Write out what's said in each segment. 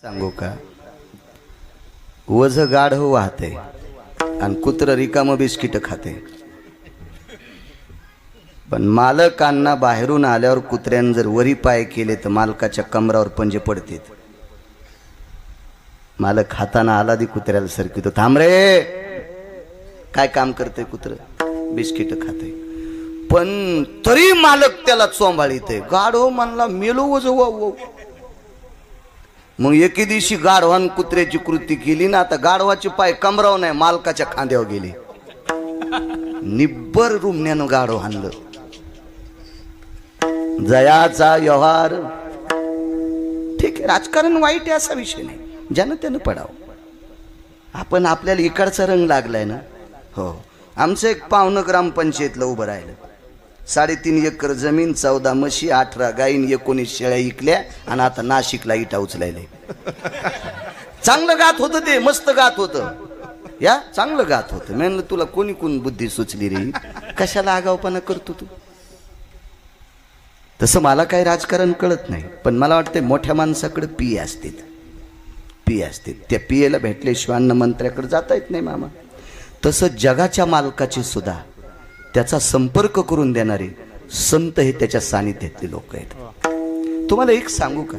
सांगू का, वज गाढ वाहते आणि कुत्र रिकाम बिस्किट खाते. पण मालकांना बाहेरून आल्यावर कुत्र्यानं जर वरी पाय केले तर मालकाच्या कमरावर पंजे पडतात. मालक हाताना आला दी कुत्र्याला सरकी तो थांब रे, काय काम करते कुत्र, बिस्किट खाते. पण तरी मालक त्याला चोंबाळीते. गाढव म्हणला मेलो वज वाव. मग एके दिवशी गाढवान कुत्र्याची कृती केली ना, आता गाढवाचे पाय कमराव नाही मालकाच्या खांद्यावर गेले. निब्बर रुमण्यानं गाढव हाणलं. जयाचा व्यवहार ठीक आहे, राजकारण वाईट आहे असा विषय नाही, ज्यानं त्यानं पडावं. आपण आपल्याला इकडचा रंग लागलाय ना. हो, आमचं एक पावणं ग्रामपंचायतला उभं राहिलं. 3.5 एकर जमीन, 14 म्हशी, 18 गायीन, 19 शेळ्या इकल्या आणि आता नाशिकला इटा उचलायले. चांगलं गात होतं ते, मस्त गात होतं या, चांगलं गात होतं. म्हणलं तुला कोणी कोण बुद्धी सुचली रे, कशाला आगावपणा करतो तू. तसं मला काही राजकारण कळत नाही, पण मला वाटतं मोठ्या माणसाकडे पी असते. त्या पियेला भेटल्याशिवाय अन्न मंत्र्याकडे जाता येत नाही मामा. तसं जगाच्या मालकाचे सुद्धा त्याचा संपर्क करून देणारे संत हे त्याच्या सानिध्यातले लोक आहेत. तुम्हाला एक सांगू का,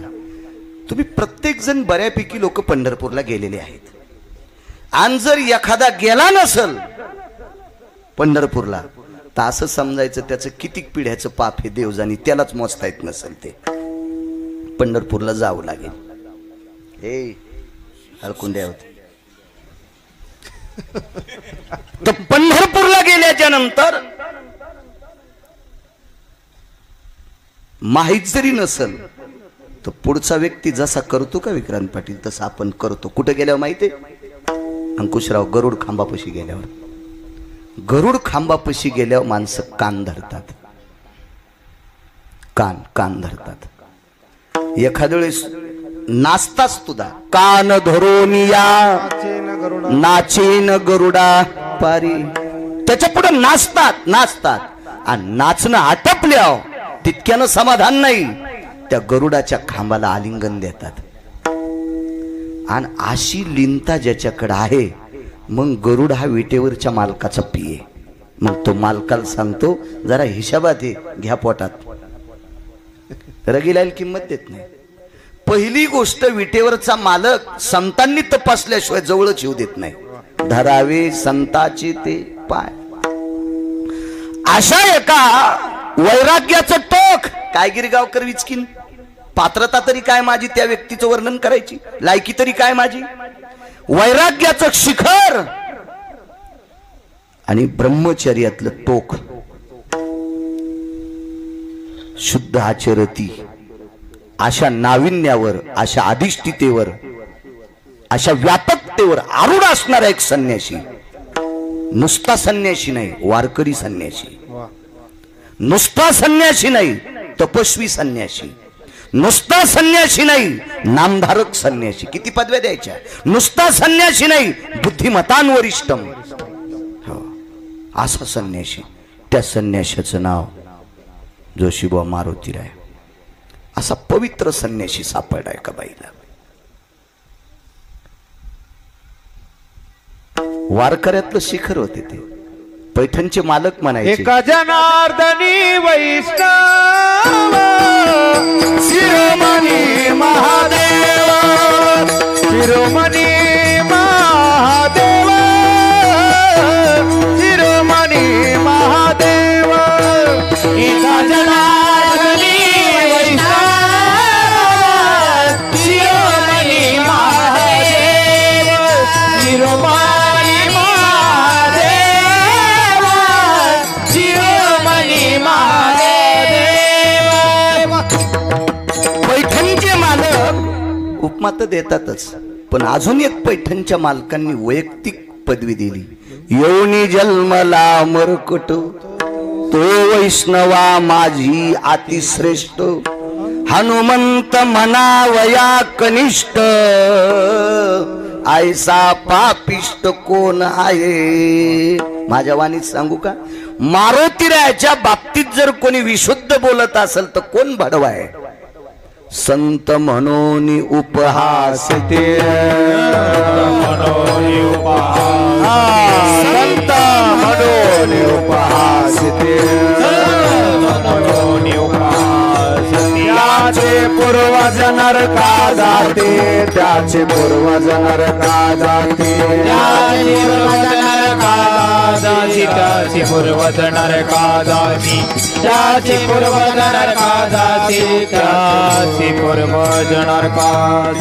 तुम्ही प्रत्येक जण बऱ्यापैकी लोक पंढरपूरला गेलेले आहेत. आणि जर एखादा गेला नसल पंढरपूरला तर असं समजायचं त्याचं कितीक पिढ्याचं पाप हे देवजानी त्यालाच मोजता येत नसेल. ते पंढरपूरला जावं लागेल. हे हळकुंड्या होते. तर पंढरपूरला गेल्याच्या नंतर माहीत जरी नसल तर पुढचा व्यक्ती जसा करतो का विक्रांत पाटील तसं आपण करतो. कुठे गेल्यावर माहिती आहे, अंकुशराव गरुड खांबापाशी गेल्यावर. गरुड खांबापाशी गेल्यावर माणसं कान धरतात. कान धरतात. एखाद्या वेळेस नाचताच सुद्धा कान धरून या नाचेन गरुडा पारी, त्याच्या पुढे नाचतात आणि नाचणं आटपल्या तितक्यानं समाधान नाही, त्या गरुडाच्या खांबाला आलिंगन देतात. आणि अशी लिंता ज्याच्याकडे आहे, मग गरुड हा विटेवरच्या मालकाचा पिये. मग तो मालकाला सांगतो जरा हिशाबात हे घ्या पोटात. रगीलायला किंमत देत नाही. पहिली गोष्ट, विटेवरचा मालक संतांनी तपासल्याशिवाय जवळच येऊ देत नाही. धरावे संताचे ते पाय. अशा एका वैराग्याचं टोक काय गिरगावकर विचकीन. पात्रता तरी काय माझी त्या व्यक्तीचं वर्णन करायची, लायकी तरी काय माझी. वैराग्याचं शिखर आणि ब्रह्मचर्यातलं टोक. शुद्ध आचरती, अशा नाविन्यावर, अशा अधिष्ठितेवर, अशा व्यापकतेवर आरूढ असणारा एक संन्यासी. नुसता संन्यासी नाही, वारकरी संन्यासी. नुसता संन्यासी नाही, तपस्वी संन्यासी. नुसता संन्यासी नाही, नामधारक संन्यासी. किती पदव्या द्यायच्या. नुसता संन्यासी नाही, बुद्धिमतांवरिष्ठम. असा संन्यासी. त्या संन्याशाचं नाव जोशीबा मारुतीराय. असा पवित्र संन्यासी सापडलाय का बाईला. वारकऱ्यातलं शिखर होते ते. पैठणचे मालक म्हणायचे, एका जनार्दनी वैष्णव शिरोमणी महादेव, शिरोमणी महादेव, शिरोमणी महादेव. एका जनार्दनी वैष्णव शिरोमणी महादेव, शिरोमणी महादेव, शिरोमणी महादेव. पैठणचे मालक उपमा तर देतातच, पण अजून एक पैठणच्या मालकांनी वैयक्तिक पदवी दिली. योनी जन्मला मरकट तो वैष्णवा माझी अतिश्रेष्ठ, हनुमंत म्हणावया कनिष्ठ, ऐसा पापिष्ट कोण आहे. माझ्या वाणीत सांगू का, मारुतीरायाच्या बाबतीत जर कोणी विशुद्ध बोलत असेल तर कोण भडवा आहे. संत म्हणून उपहास ते संत म्हणून उपहास ते त्याचे पूर्वज नरका जाते त्याचे पूर्वज नरका जाते त्याचे पूर्वज नरका जाती त्याचे पूर्वज नरका जाते त्याचे पूर्वज नरका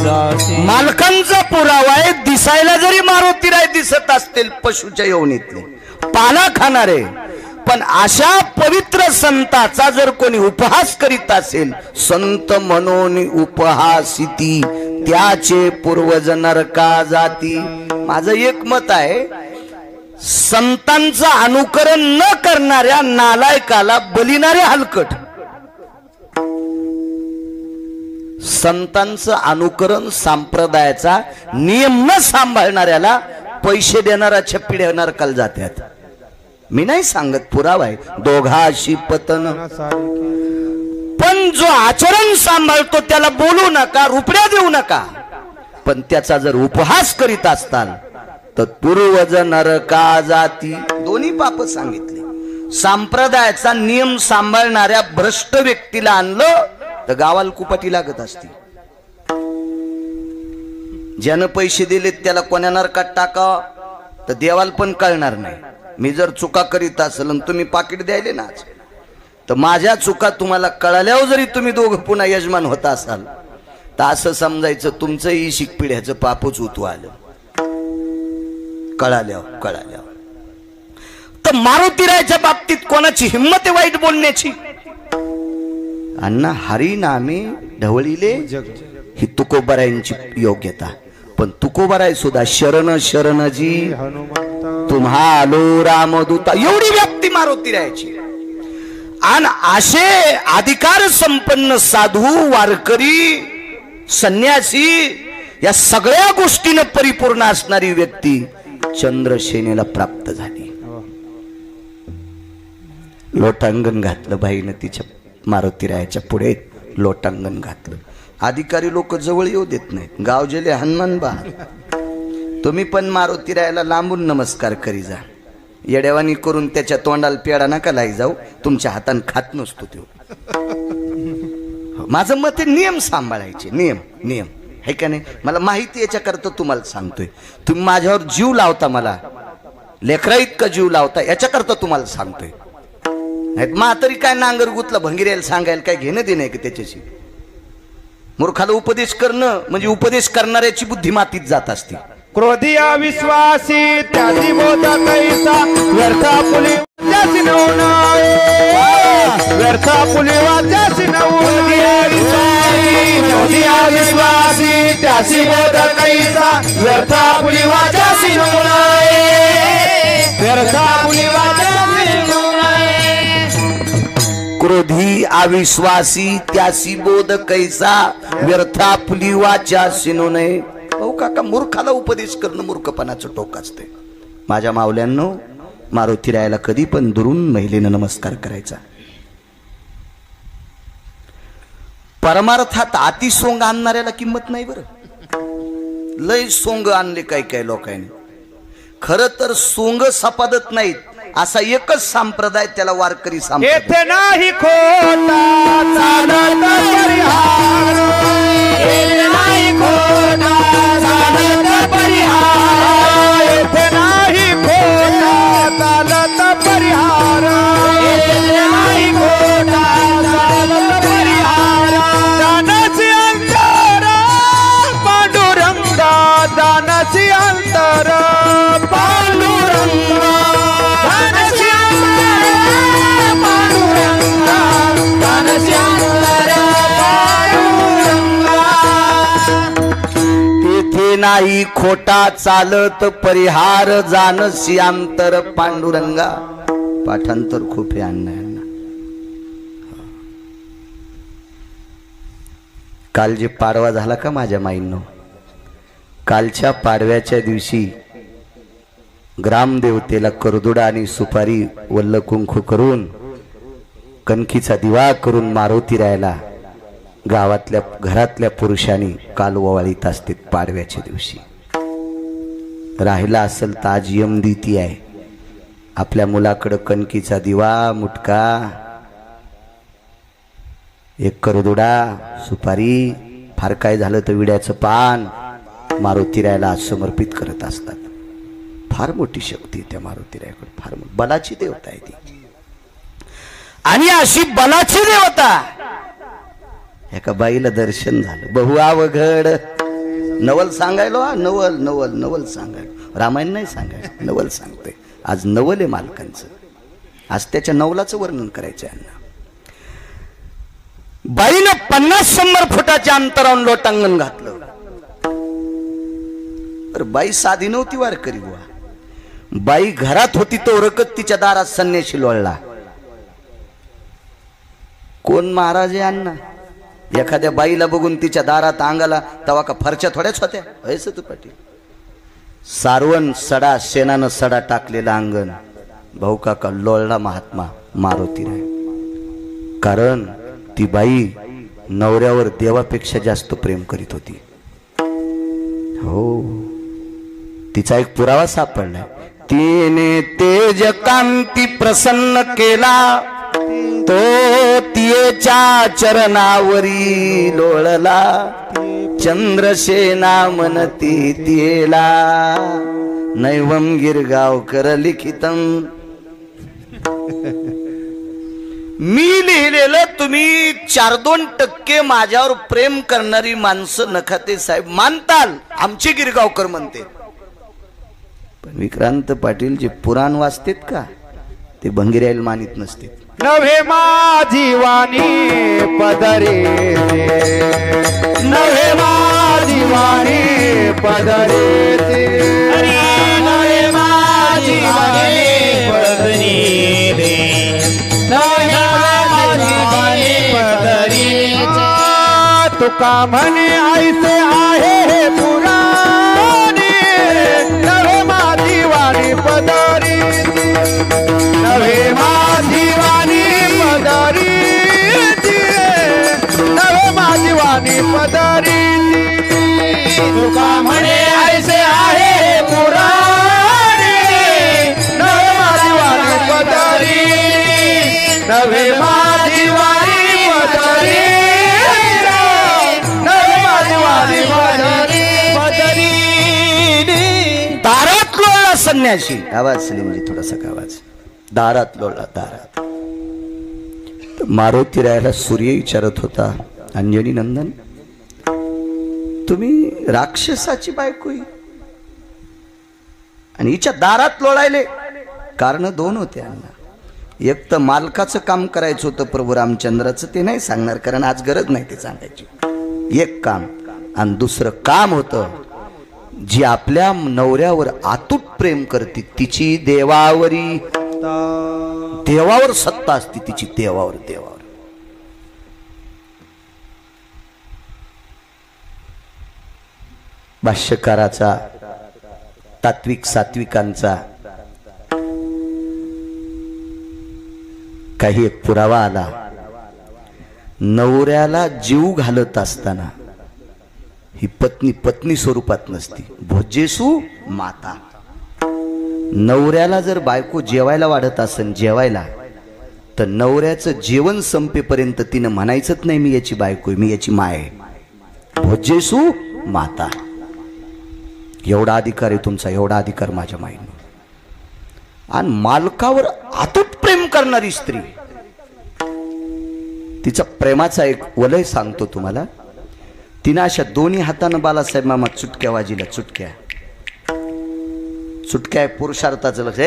जाते. मालकांचा पुरावा आहे. दिसायला जरी मारुतीराय दिसत असतील पशुच्या योनीतले पाला खाणारे, पण अशा पवित्र संताचा जर कोणी उपहास करीत असेल, संत म्हणून उपहासिती त्याचे पूर्वज नरका जाती. माझं एक मत आहे, संतांचं अनुकरण न करणाऱ्या नालायकाला बलिणारे हलकट, संतांचं अनुकरण संप्रदायाचा नियम न सांभाळणाऱ्याला पैसे देणाऱ्याच्या पिढ्या नरकाला जातात. मी नाही सांगत, पुरावा आहे. दोघाशी पतन. पण जो आचरण सांभाळतो त्याला बोलू नका, रुपड्या देऊ नका. पण त्याचा जर उपहास करीत असताल तर पूर्वज नरका जाती. दोन्ही पाप सांगितले. संप्रदायाचा नियम सांभाळणाऱ्या भ्रष्ट व्यक्तीला आणलं तर गावाला कुपाटी लागत असती. ज्यानं पैसे दिलेत त्याला कोण्या नरकात टाका तर देवाला पण कळणार नाही. मी जर चुका करीत असेल आणि तुम्ही पाकिट द्यायले ना, तर माझ्या चुका तुम्हाला कळाल्यावर जरी तुम्ही दोघं पुन्हा यजमान होता असाल तर असं समजायचं तुमचंही शिक पिढ्याचं पापच उतू आलं. कळाल्यावर तर मारुतीरायच्या बाबतीत कोणाची हिंमत आहे वाईट बोलण्याची? अण्णा हरी नामे ढवळीले ही तुकोबारायांची योग्यता. पण तुकोबाराय सुद्धा शरण शरणजी तुम्हा आलो रामदूता एवढी व्याप्ती मारुतीरायची. आणि असे अधिकार संपन्न साधू, वारकरी, संन्यासी या सगळ्या गोष्टीने परिपूर्ण असणारी व्यक्ती चंद्रसेनेला प्राप्त झाली. लोटांगण घातलं बाईनं तिच्या मारुतीरायाच्या पुढे लोटांगण घातलं. अधिकारी लोक जवळ येऊ देत नाहीत. गाव जेले हनुमान बा, तुम्ही पण मारुतीरायाला लांबून नमस्कार करी जा. येड्यावानी करून त्याच्या तोंडाला पेडा नका लाई जाऊ, तुमच्या हाताने खात नसतो तो. माझं मत आहे नियम सांभाळायचे. नियम है का नाही? मला माहिती याच्याकरता तुम्हाला सांगतोय. तुम्ही माझ्यावर जीव लावता, मला लेकरा इतका जीव लावता, याच्याकरता तुम्हाला सांगतोय. नाही म्हातारी काय नांगर गुतला भंगिऱ्याला सांगायला काय घेणं देणं आहे की त्याच्याशी? मूर्खाला उपदेश करणं म्हणजे उपदेश करणाऱ्याची बुद्धी मातीत जात असते. क्रोधी अविश्वासी त्याची बोधा कैसा व्यर्थ पुली वाच्यासी नवनाय व्यर्थ पुली वाच्यासी नवनाय क्रोधी अविश्वासी त्याची बोधा कैसा व्यर्थ पुली वाच्यासी नवनाय व्यर्थ पुली वाच्यासी नवनाय. क्रोधी अविश्वासी त्यासी बोध कैसा व्यर्था फुली वाचा सिनो नये. भाऊ काका, मूर्खाला उपदेश करणं मूर्खपणाचं टोक असते. माझ्या मावल्यांनो, मारुतीरायाला कधी पण दुरून महिलेनं नमस्कार करायचा. परमार्थात अति सोंग आणणाऱ्याला किंमत नाही बरं. लय सोंग आणले काय लोकांनी. खरं तर सोंग सपादत नाहीत असा एकच संप्रदाय, त्याला वारकरी संप्रदाय. येथे नाही खोटा चालत परिहार, येथे नाही खोटा चालत परिहार, येथे नाही खोटा चालत परिहार, येथे नाही खोटा चालत परिहार. दानसी अंतर पांडुरंगा, दानसी अंतर पांडुरंगा, नाही खोटा चालत परिहार, जानसी अंतर पांडुरंगा. पाठांतर खूप आहे अण्णा. काल जे पाडवा झाला का माझ्या माईंनो, कालच्या पाडव्याच्या दिवशी ग्रामदेवतेला करदुडा आणि सुपारी वल्ल कुंकू करून, कणकीचा दिवा करून मारुतीरायाला गावातल्या घरातल्या पुरुषांनी काल ओवाळीत असते पाडव्याच्या दिवशी. राहिला असेल तर आज यमदिती आहे. आपल्या मुलाकडं कणकीचा दिवा, मुटका, एक करदुडा, सुपारी, फार काय झालं तर विड्याचं पान मारुतीरायाला समर्पित करत असतात. फार मोठी शक्ती त्या मारुतीरायाकडे, फार बलाची देवता आहे ती. आणि अशी बलाची देवता एका बाईला दर्शन झालं. बहु अवघड नवल सांगायलो, हा नवल नवल नवल सांगायलो, रामायण नाही सांगायचं, नवल सांगतोय. आज नवल आहे मालकांचं. आज त्याच्या नवलाचं वर्णन करायचं यांना. बाईनं 50-100 फुटाच्या अंतरावरून लोटांगण घातलं. तर बाई साधी नव्हती वारकरी बुवा. बाई घरात होती तो रकत तिच्या दारात संन्याशी लोळला. कोण महाराज आहे अण्णा? एखाद्या बाईला बघून तिच्या दारात अंगाला तवा का फरच्या थोड्याच होत्या? ऐस तू पाटील. सारवण सडा, शेणानं सडा टाकलेला अंगण. भाऊ काका लोळला महात्मा मारुतीराय. कारण ती बाई नवऱ्यावर देवापेक्षा जास्त प्रेम करीत होती. हो, तिचा एक पुरावा सापडलाय. तिने तेज कांती प्रसन्न केला, तो तियेच्या चरणावरी लोळला. चंद्रसेना मनती तियेला, नैवम गिरगावकर लिखितम. मी लिहिलेलं तुम्ही 4-2% माझ्यावर प्रेम करणारी माणसं नखाते साहेब मानताल, आमचे गिरगावकर म्हणते. पण विक्रांत पाटील जे पुराण वाचतेत का ते भंगीरायला मानित नसते. नव्हे माझी वाणी पदरी, नव्हे माझी वाणी पदरी, नव्हे माझी वाणी पदरी, नव्हे माझी वाणी पदरी. तुका म्हणे ऐसे आहे हे पुराणी, नव्हे माझी वाणी पदरी, नव्हे माझी वाणी पदरी, नव्हे माझी वाणी पदरी. तुका म्हणे ऐसे आहे पुराणी, नव्हे माझी वाणी पदरी, नव्हे माझी वाणी पदरी, नव्हे माझी वाणी पदरी. दारात लोळला संन्याशी. आवाज सलीमजी थोडासा आवाज. दारात लोळला, दारात. मारुतीरायाला सूर्य विचारत होता, अंजनी नंदन तुम्ही राक्षसाची बायको आणि हिच्या दारात लोळायले? कारण 2 होते अण्णा. एक तर मालकाचं काम करायचं होतं प्रभू रामचंद्राचं, ते नाही सांगणार कारण आज गरज नाही ते सांगायची. एक काम. आणि दुसरं काम होतं जी आपल्या नवऱ्यावर अतूट प्रेम करते तिची देवावरी, देवावर सत्ता असते तिची, देवावर. देवावर भाष्यकाराचा, तात्विक सात्विकांचा काही एक पुरावा आला. नवऱ्याला जीव घालत असताना ही पत्नी स्वरूपात नसती, भोजेसू माता. नवऱ्याला जर बायको जेवायला वाढत असेल जेवायला, तर नवऱ्याचं जेवण संपेपर्यंत तिनं म्हणायचंच नाही मी याची बायको, मी याची माय आहे. भोजेसू माता. एवढा अधिकार आहे तुमचा, एवढा अधिकार माझ्या माईनं. आणि मालकावर अतूट प्रेम करणारी स्त्री, तिचा प्रेमाचा एक वलय सांगतो तुम्हाला. तिनं अशा दोन्ही हातानं बालासाहेब मामा चुटक्या वाजिल्या. चुटक्या चुटक्या पुरुषार्थाचं लक्ष.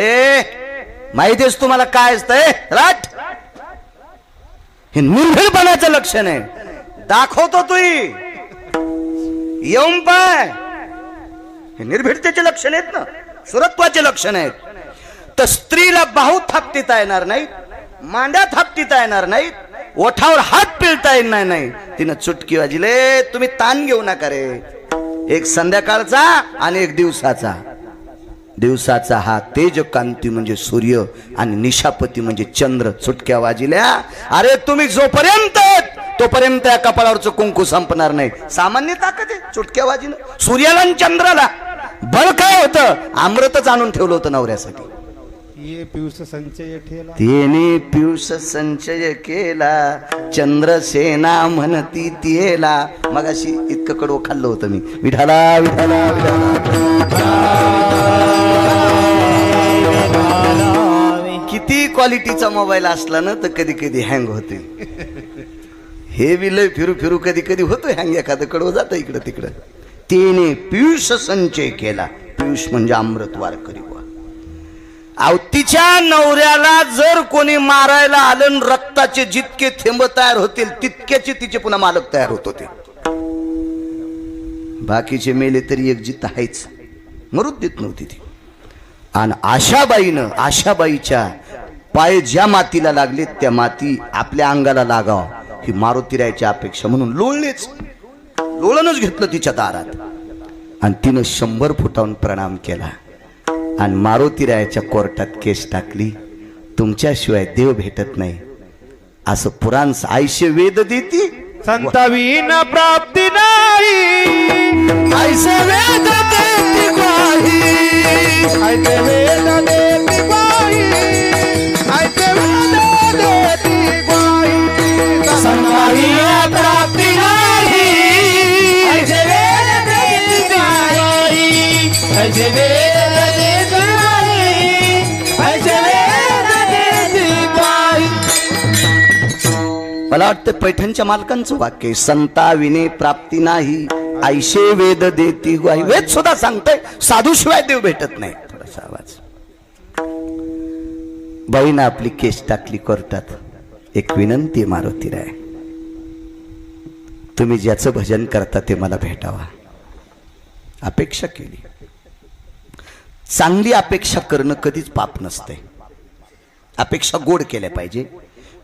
माहितीच तुम्हाला काय असतंय राट, हे निर्भीडपणाचं लक्षण आहे. दाखवतो तू येऊन पाय, हे निर्भीडतेचे लक्षण आहेत ना, सुरत्वाचे लक्षण आहेत. तर स्त्रीला बाहू थापतीता येणार नाहीत, मांड्या थापतीता येणार नाहीत, ओठावर हात पिळता येणार नाही. तिनं चुटकी वाजले. तुम्ही ताण घेऊ नका रे. एक संध्याकाळचा आणि एक दिवसाचा. दिवसाचा हा तेज कांती म्हणजे सूर्य आणि निशापती म्हणजे चंद्र. चुटक्या वाजिल्या. अरे तुम्ही जोपर्यंत तोपर्यंत त्या कपाळावरचं कुंकू संपणार नाही. सामान्य ताकद आहे चुटक्याबाजीनं. सूर्याला आणि चंद्राला बळ काय होतं? अमृतच आणून ठेवलं होतं नवऱ्यासाठी. ये पियुष संचय ठेला तिने पियुष संचय केला, चंद्रसेना म्हणती तिला. मग अशी इतकं कडवं खाल्लं होतं मी. विठाला विठाला किती क्वालिटीचा मोबाईल असला ना तर कधी कधी हँग होते. हे बी लय फिरू फिरू कधी कधी होतो हँग, एखादं कडवं जातं इकडं तिकडं. तिने पियुष संचय केला. पियुष म्हणजे अमृत वारकरी. तिच्या नवऱ्याला जर कोणी मारायला आलं, रक्ताचे जितके थेंब तयार होतील तितक्याचे तिचे पुन्हा मालक तयार होत होते. बाकीचे मेले तरी एक जित आहेच, मरूच देत नव्हती ती. आणि आशाबाईच्या पाय ज्या मातीला लागले त्या माती आपल्या अंगाला लागाव ही मारुतीरायाची अपेक्षा म्हणून लोळणच घेतलं तिच्या दारात. आणि तिनं 100 फुटाहून प्रणाम केला आणि मारुतीरायाच्या कोर्टात केस टाकली. तुमच्याशिवाय देव भेटत नाही असं पुराण आयशे वेद देती. संतवीन प्राप्ती नाही, आयशे वेद देती ग्वाही, ऐसे वेद देती ग्वाही, ऐसे वेद देती ग्वाही. संतवीन प्राप्ती नाही, ऐसे वेद देती ग्वाही, ऐसे वेद मला वाटतं पैठणच्या मालकांचं वाक्य, संताविने प्राप्ती नाही, आयशे वेद देती ग्वाही. वेद सुद्धा सांगतोय साधूशिवाय देव भेटत नाही. थोडासा आवाज. बाईनं आपली केस टाकली कोर्टात. एक विनंती मारुतीराय, तुम्ही ज्याचं भजन करता ते मला भेटावा. अपेक्षा केली. चांगली अपेक्षा करणं कधीच पाप नसते. अपेक्षा गोड केल्या पाहिजे.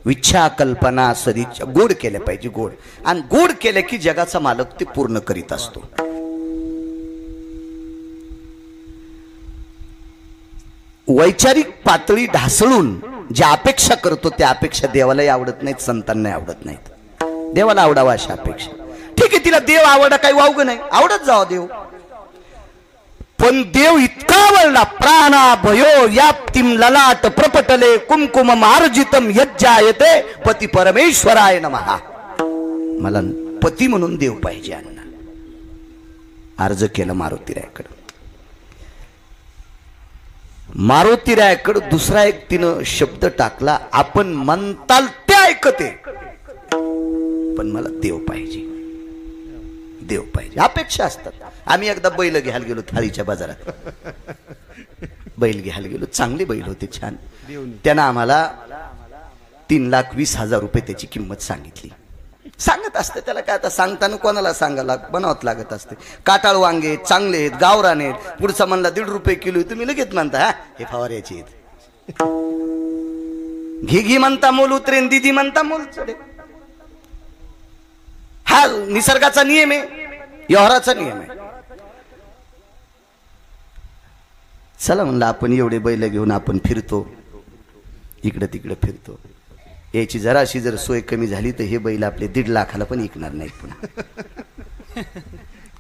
विच्छा कल्पना सदिच्छा गोड केल्या पाहिजे. गोड आणि गोड केल्या की जगाचा मालक ते पूर्ण करीत असतो. वैचारिक पातळी ढासळून ज्या अपेक्षा करतो त्या अपेक्षा देवालाही आवडत नाहीत, संतांनाही आवडत नाहीत. देवाला आवडावा अशा अपेक्षा. ठीक आहे, तिला देव आवडा काही वावग नाही, आवडत जावा देव. पण देव इतका आवडला, प्राणा भयो याप्तिम ललाट प्रपटले कुमकुम मार्जितम यज्जायते पती परमेश्वराय नमः. मला पती म्हणून देव पाहिजे. अण्णा अर्ज केलं मारुतीरायाकडं. मारुतीरायाकडं दुसरा एक तिनं शब्द टाकला, आपण म्हणताल ते ऐकते पण मला देव पाहिजे. देव पाहिजे. अपेक्षा असतात. आम्ही एकदा बैल घ्यायला गेलो थाळीच्या बाजारात. बैल घ्यायला गेलो, चांगले बैल होते, छान. त्यानं आम्हाला 3,20,000 रुपये त्याची किंमत सांगितली. सांगत असते त्याला काय, आता सांगताना कोणाला सांगायला बनावत लागत असते. काटाळ वांगे चांगले आहेत, गावरान आहेत. पुढचा म्हणला 1.5 रुपये किलो, तुम्ही लगेच म्हणता हा हे फवाऱ्याचे आहेत. घी म्हणता मोल उतरेन, दिदी म्हणता मोल चढे. हा निसर्गाचा नियम आहे, व्यवहाराचा नियम आहे. चला म्हणलं आपण एवढे बैल घेऊन आपण फिरतो, इकडे तिकडे फिरतो. याची जराशी जर सोय कमी झाली तर हे बैल आपले 1.5 लाखाला पण विकणार नाहीत पुन्हा.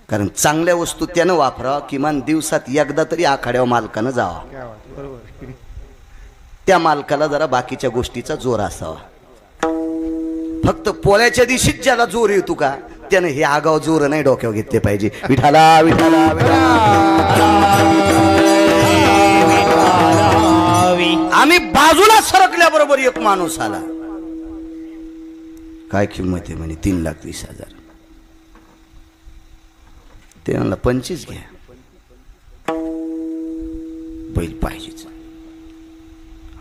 कारण चांगल्या वस्तू त्यानं वापरावा. किमान दिवसात एकदा तरी आखाड्यावर मालकानं जावा. त्या मालकाला जरा बाकीच्या गोष्टीचा जोर असावा. फक्त पोळ्याच्या दिवशीच ज्याला जोर येतो का त्यानं हे आगाव जोर नाही डोक्यावर घेतले पाहिजे. विठाला विठाला आम्ही बाजूला सरकल्याबरोबर एक माणूस आला. काय किंमत आहे म्हणे? 3,20,000. ते म्हणला 25 घ्या. बैल पाहिजेच.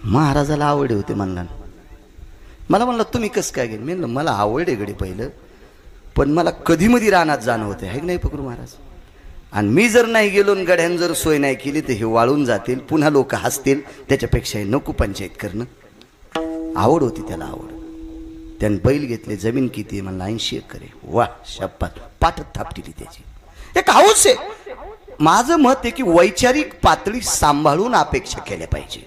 महाराजाला आवड होते म्हणला. मला म्हणलं तुम्ही कसं काय गेलं? मी म्हणलं मला आवड आहे गडी पहिलं, पण मला कधी मधी रानात जाणं होतं है नाही पकडू महाराज. आणि मी जर नाही गेलो आणि गड्यानं जर सोय नाही केली तर हे वाळून जातील, पुन्हा लोक हसतील. त्याच्यापेक्षा हे नको पंचायत करणं. आवड होती त्याला, आवड. त्यानं बैल घेतले. जमीन किती आहे म्हणलं? 80 एकर आहे. वा शपथ. पाठत थापटिली त्याची. एक हाऊस आहे. माझं मत आहे की वैचारिक पातळी सांभाळून अपेक्षा केल्या पाहिजे.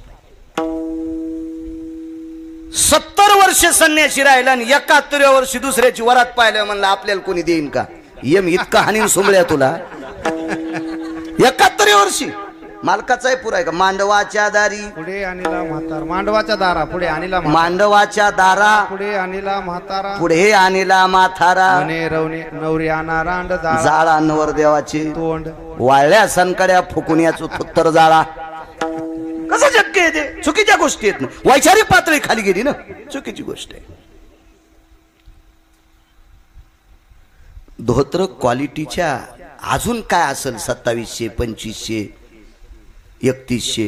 70 वर्ष संन्याशी राहिला आणि 71व्या वर्षी दुसऱ्याची वरात पाहिलं म्हणलं आपल्याला कोणी देईन का? यम इतका हानीन सुंबळ्या तुला. 71व्या वर्षी मालकाचा आहे पुरा आहे का? मांडवाच्या दारी पुढे आणीला म्हातारा, मांडवाच्या दारा पुढे आणीला मांडवाच्या दारा पुढे आणीला म्हातारा, पुढे आणीला माथारा, म्हणे रवणे नवरी आणा रांड जाळा नवर देवाची तोंड, वाळल्या सनकड्या फुकुण्याचं थुत्तर जाळा. कसं शक्य आहे ते? चुकीच्या गोष्टी आहेत ना. वैचारिक पातळी खाली गेली ना, चुकीची गोष्ट आहे. धोत्र क्वालिटीच्या अजून काय असेल 2700 2500 3100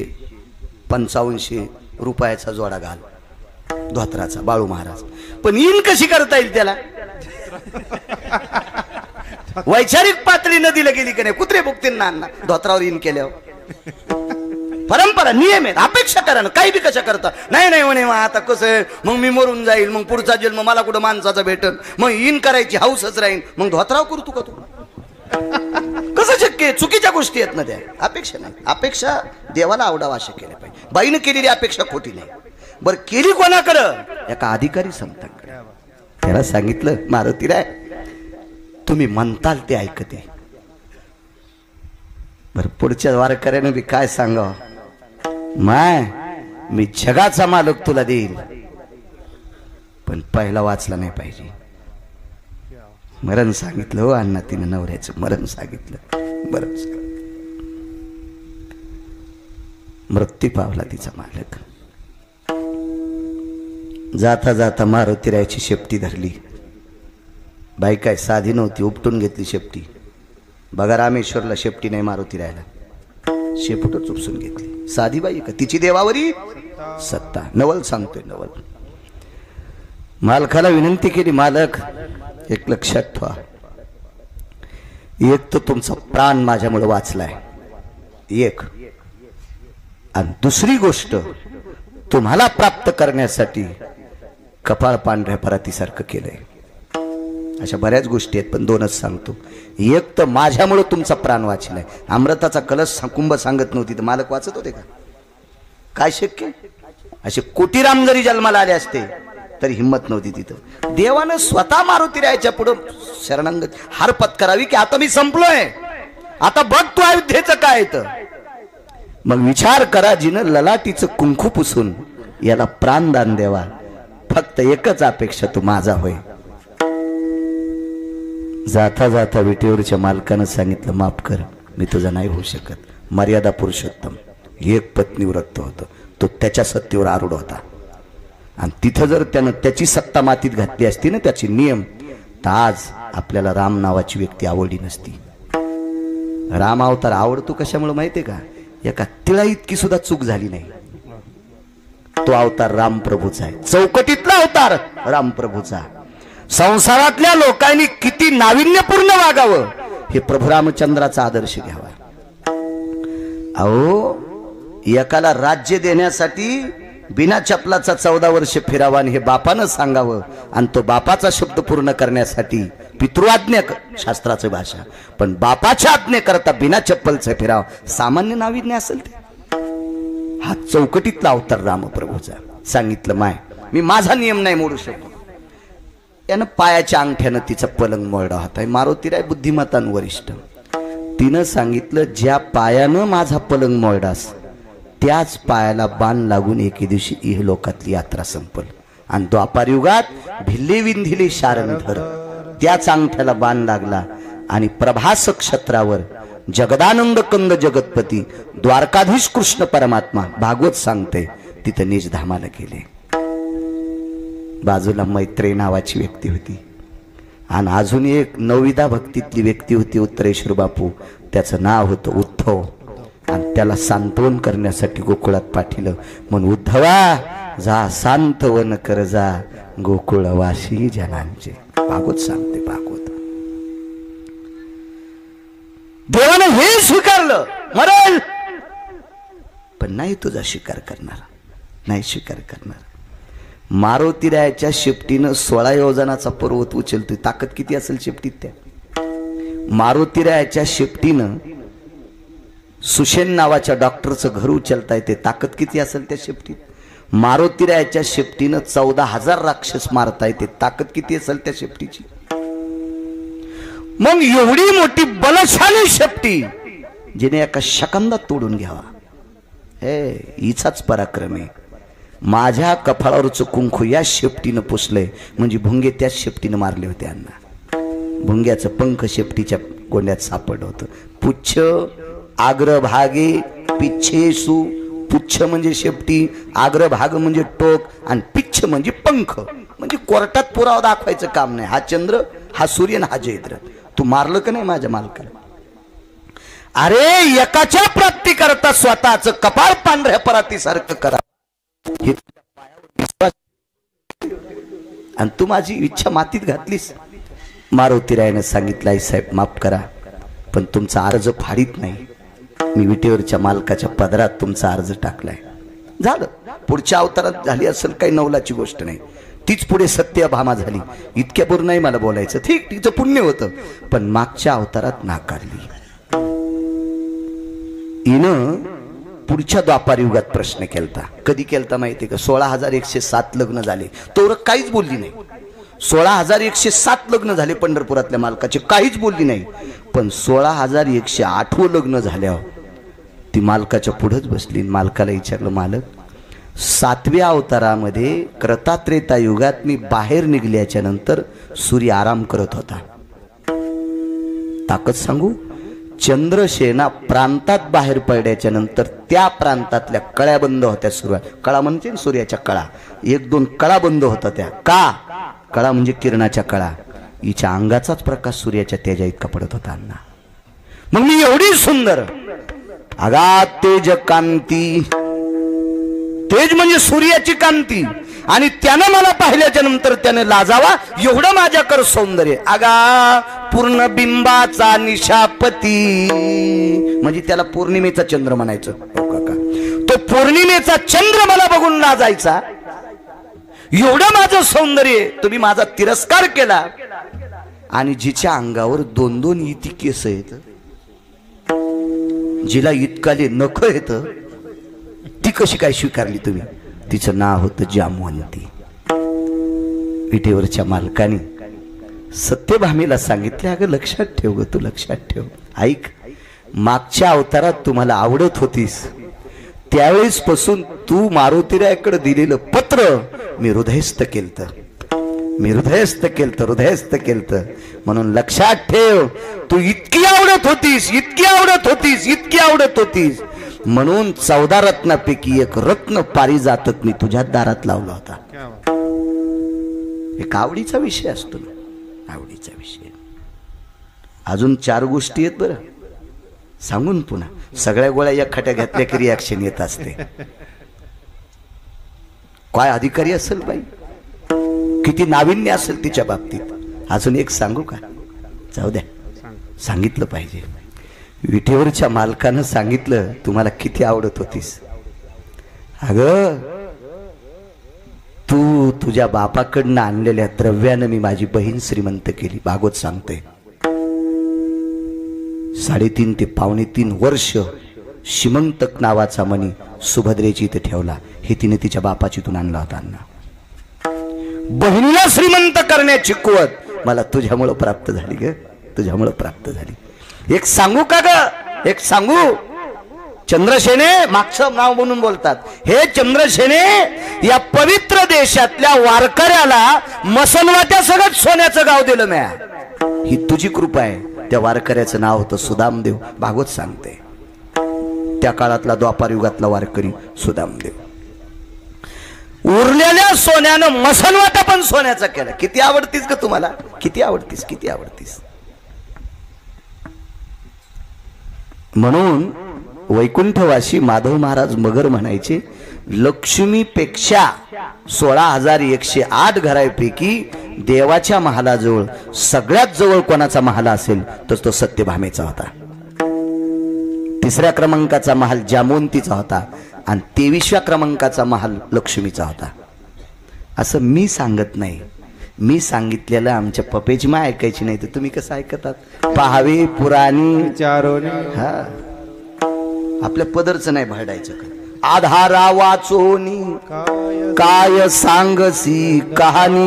5500 रुपयाचा जोडा घाल धोत्राचा बाळू महाराज. पण इन कशी करता येईल त्याला? वैचारिक पातळी नदीला गेली की नाही? कुत्रे भुकतील ना धोत्रावर इन केल्यावर. परंपरा नियम आहेत. अपेक्षा करा ना, काही बी कशा करता. नाही नाही म्हणे आता कसं आहे, मग मी मरून जाईल, मग पुढचा जन्म मला कुठं माणसाचा भेटल, मग इन करायची हाऊसच राहील, मग धोत्राव करतो का तू? कसं शक्य? चुकीच्या गोष्टी आहेत ना त्या. अपेक्षा नाही. अपेक्षा देवाला आवडावा अशा केल्या पाहिजे. बाईनं केलेली अपेक्षा खोटी नाही. बरं केली कोणाकडं? एका अधिकारी संतांकडे. त्याला सांगितलं मारुतीराय तुम्ही म्हणताल ते ऐकते. बरं पुढच्या वारकऱ्यानं बी काय सांगावं? माय मी जगाचा मालक तुला देईल, पण पहिला वाचला नाही पाहिजे. मरण सांगितलं हो अण्णा, तिने नवऱ्याचं मरण सांगितलं. बरं मृत्यू पावला तिचा मालक. जाता जाता मारुतीरायाची शेपटी धरली. बाई काय साधी नव्हती, उपटून घेतली शेपटी. बघा रामेश्वरला शेपटी नाही मारुतीरायाला, शेपूटच उपसून घेतली. साधी बाई का? तिची देवावरी सत्ता. नवल सांगतोय नवल. मालकाला विनंती केली, मालक एक लक्षात ठेवा, एक तर तुमचा प्राण माझ्यामुळे वाचलाय एक, आणि दुसरी गोष्ट तुम्हाला प्राप्त करण्यासाठी कपाळ पांढऱ्या परातीसारखं केलंय. अशा बऱ्याच गोष्टी आहेत, पण दोनच सांगतो. एक तर माझ्यामुळे तुमचा प्राण वाचलाय. अमृताचा कलश कुंभ सांगत नव्हती तर मालक वाचत होते का? काय शक्य? असे कोटीराम जरी जन्माला आले असते तरी हिंमत नव्हती तिथं. देवानं स्वतः मारुतीरायाच्या पुढं शरणागत हार पत्करावी की आता मी संपलोय, आता बघ तू अयोध्येचं काय येतं. मग विचार करा, जिनं ललाटीचं कुंकू पुसून याला प्राणदान द्यावा, फक्त एकच अपेक्षा, तू माझा होय. जाता जाता विटेवरच्या मालकानं सांगितलं, माफ कर, मी तुझा नाही होऊ शकत. मर्यादा पुरुषोत्तम एक पत्नी व्रत होतं, तो त्याच्या सत्तेवर आरूढ होता. आणि तिथं जर त्यानं त्याची सत्ता मातीत घातली असती ना, त्याचे नियम, तर आज आपल्याला राम नावाची व्यक्ती आवडली नसती. राम अवतार आवडतो कशामुळे माहितीये का? एका तिळा इतकी सुद्धा चूक झाली नाही. तो अवतार रामप्रभूचा आहे, चौकटीतला अवतार रामप्रभूचा. संसारातल्या लोकांनी किती नाविन्यपूर्ण वागावं हे प्रभू रामचंद्राचा आदर्श घ्यावा. अहो एकाला राज्य देण्यासाठी बिना चपलाचा 14 वर्ष फिरावा आणि हे बापानं सांगावं, आणि तो बापाचा शब्द पूर्ण करण्यासाठी पितृआज्ञा शास्त्राची भाषा, पण बापाच्या आज्ञेकरता बिना चप्पलचं फिरावं, सामान्य नाविन्य असेल ते? हा चौकटीतला अवतार रामप्रभूचा. सांगितलं, माय मी माझा नियम नाही मोडू शकतो. यानं पायाच्या अंगठ्यानं तिचा पलंग मोडला होता. मारुतीराय बुद्धिमतान वरिष्ठ. तिनं सांगितलं, ज्या पायानं माझा पलंग मोडलास त्याच पायाला बाण लागून एके दिवशी इहलोकातली यात्रा संपल. आणि द्वापार युगात भिल्ले विंधिले शारणधर, त्याच अंगठ्याला बाण लागला आणि प्रभास क्षत्रावर जगदानंद कंद जगतपती द्वारकाधीश कृष्ण परमात्मा भागवत सांगते तिथं निज धामाला गेले. बाजूला मैत्रेय नावाची व्यक्ती होती, आणि अजून एक नवविधा भक्तीतली व्यक्ती होती, उत्तरेश्वर बापू. त्याचं नाव होतं उद्धव. आणि त्याला सांत्वन करण्यासाठी गोकुळात पाठिलं. म्हणून उद्धवा जा सांत्वन कर जा गोकुळवासी जनांचे. भागवत सांगते भागवत. देवानं हे स्वीकारलं, मरेल पण नाही तुझा स्वीकार करणार, नाही स्वीकार करणार. मारुतीरायाच्या शेपटीनं 16 योजनाचा पर्वत उचलतोय. ताकद किती असेल शेपटीत त्या? मारुतीरायाच्या शेपटीनं सुशेन नावाच्या डॉक्टरचं घर उचलता येते. ताकद किती असेल त्या शेपटीत? मारुतीरायाच्या शेपटीनं 14,000 राक्षस मारता येते. ताकद किती असेल त्या शेपटीची? मग एवढी मोठी बलशाली शेपटी जिने एका शकंदात तोडून घ्यावा, हे हिचाच पराक्रम आहे. माझ्या कपाळावरचं कुंकू या शेपटीनं पुसलंय म्हणजे भुंगे त्याच शेपटीनं मारले होते अण्णा. भुंग्याचं पंख शेपटीच्या गोंड्यात सापडलं होतं. पुच्छ आग्रभागे पिच्छेसु. पुच्छ म्हणजे शेपटी, आग्रभाग म्हणजे टोक आणि पिच्छ म्हणजे पंख. म्हणजे कोर्टात पुरावा दाखवायचं काम नाही. हा चंद्र, हा सूर्य, हा जयद्र. तू मारलं का नाही माझ्या मालकाला? अरे एकाच्या प्राप्ती करता स्वतःच कपाळ पांढऱ्या परातीसारखं करा, हे आणि तू माझी इच्छा मातीत घातलीस. मारुतीरायाने सांगितलं, आई साहेब माफ करा, पण तुमचा अर्ज फाडीत नाही. मी विटेवरच्या मालकाच्या पदरात तुमचा अर्ज टाकलाय. झालं. पुढच्या अवतारात झाली असेल काही नवलाची गोष्ट नाही. तीच पुढे सत्यभामा झाली. इतक्यापूर नाही मला बोलायचं. ठीक, तिचं पुण्य होतं, पण मागच्या अवतारात नाकारली. हिनं पुढच्या द्वापार युगात प्रश्न केलता. कधी केलता माहिती का? 16,107 लग्न झाले, तोवर काहीच बोलली नाही. 16,107 लग्न झाले पंढरपुरातल्या मालकाचे, काहीच बोलली नाही. पण 16,108 लग्न झाल्यावर ती मालकाच्या पुढंच बसली. मालकाला विचारलं, मालक 7व्या अवतारामध्ये क्रतात्रेता युगात मी बाहेर निघल्याच्या नंतर सूर्य आराम करत होता. ताकद सांगू, चंद्रसेना प्रांतात बाहेर पडल्याच्या नंतर त्या प्रांतातल्या कळ्या बंद होत्या. सुरुवात कळा म्हणजे सूर्याच्या कळा, 1-2 कळा बंद होता त्या. का? कळा म्हणजे किरणाच्या कळा. हिच्या अंगाचाच प्रकाश सूर्याच्या तेजा इतका पडत होता अण्णा. मग मी एवढी सुंदर, अगाध तेज कांती. तेज म्हणजे सूर्याची कांती, आणि त्यानं मला पाहिल्याच्या नंतर त्याने लाजावा एवढं माझ्याकडे सौंदर्य. अगा पूर्ण बिंबाचा निशापती, म्हणजे त्याला पौर्णिमेचा चंद्र म्हणायचं. हो काका, तो पौर्णिमेचा चंद्र मला बघून लाजायचा. एवढं माझं सौंदर्य, तुम्ही माझा तिरस्कार केला. आणि जिच्या अंगावर 2-2 इती केस आहेत, जिला इतकाले नख येत, ती कशी काय स्वीकारली तुम्ही? तिचं नाव होतं जामवंती. विटेवरच्या मालकाने सत्यभामेला सांगितले, अगं लक्षात ठेव ग, तू लक्षात ठेव. ऐक, मागच्या अवतारात तुम्हाला आवडत होतीस, त्यावेळेस पासून तू मारुतीरायाकडे दिलेलं पत्र मी हृदयस्थ केलतं. मी हृदयस्थ केलतं. म्हणून लक्षात ठेव, तू इतकी आवडत होतीस, इतकी आवडत होतीस, इतकी आवडत होतीस, म्हणून 14 रत्नापैकी एक रत्न पारिजातक मी तुझ्या दारात लावला होता. एक आवडीचा विषय असतो ना, आवडीचा विषय. अजून 4 गोष्टी आहेत बरं, सांगून पुन्हा. सगळ्या गोळ्या एक खट्या घातल्या की रिॲक्शन येत असते. काय अधिकारी असेल बाई, किती नाविन्य असेल तिच्या बाबतीत. अजून एक सांगू का? जाऊ द्या, सांगितलं पाहिजे. विटेवरच्या मालकानं सांगितलं, तुम्हाला किती आवडत होतीस. अगं तू तुझ्या बापाकडनं आणलेल्या द्रव्यानं मी माझी बहीण श्रीमंत केली. भागवत सांगते 3.5 ते 3.25 वर्ष शिमंतक नावाचा मणी सुभद्रेची इथे ठेवला. हे तिने तिच्या बापाचीतून आणला होता. बहिणीला श्रीमंत करण्याची कुवत मला तुझ्यामुळं प्राप्त झाली ग, तुझ्यामुळं प्राप्त झाली. एक सांगू का ग, एक सांगू. चंद्रसेने मागचं नाव म्हणून बोलतात. हे चंद्रसेने, या पवित्र देशातल्या वारकऱ्याला मसनवाट्या सगळं सोन्याचं गाव दिलं म्या. ही तुझी कृपा आहे. त्या वारकऱ्याचं नाव होतं सुदामदेव. भागवत सांगते त्या काळातला द्वापार युगातला वारकरी सुदामदेव. उरलेल्या सोन्यानं मसनवाटा पण सोन्याचा केला. किती आवडतीस ग तुम्हाला, किती आवडतीस, किती आवडतीस. म्हणून वैकुंठवासी माधव महाराज मगर म्हणायचे, लक्ष्मीपेक्षा 16,108 घरापैकी देवाच्या महालाजवळ सगळ्यात जवळ कोणाचा महाल असेल तर तो सत्यभामेचा होता. 3ऱ्या क्रमांकाचा महाल जामवंतीचा होता आणि 23व्या क्रमांकाचा महाल लक्ष्मीचा होता. असं मी सांगत नाही, मी सांगितलेलं आमच्या पपेची मा ऐकायची नाही तर तुम्ही कसं ऐकतात? पहावे पुराणी. हा, आपल्या पदरचं नाही भाडायचं. आधारा वाचोनी काय सांगसी कहाणी.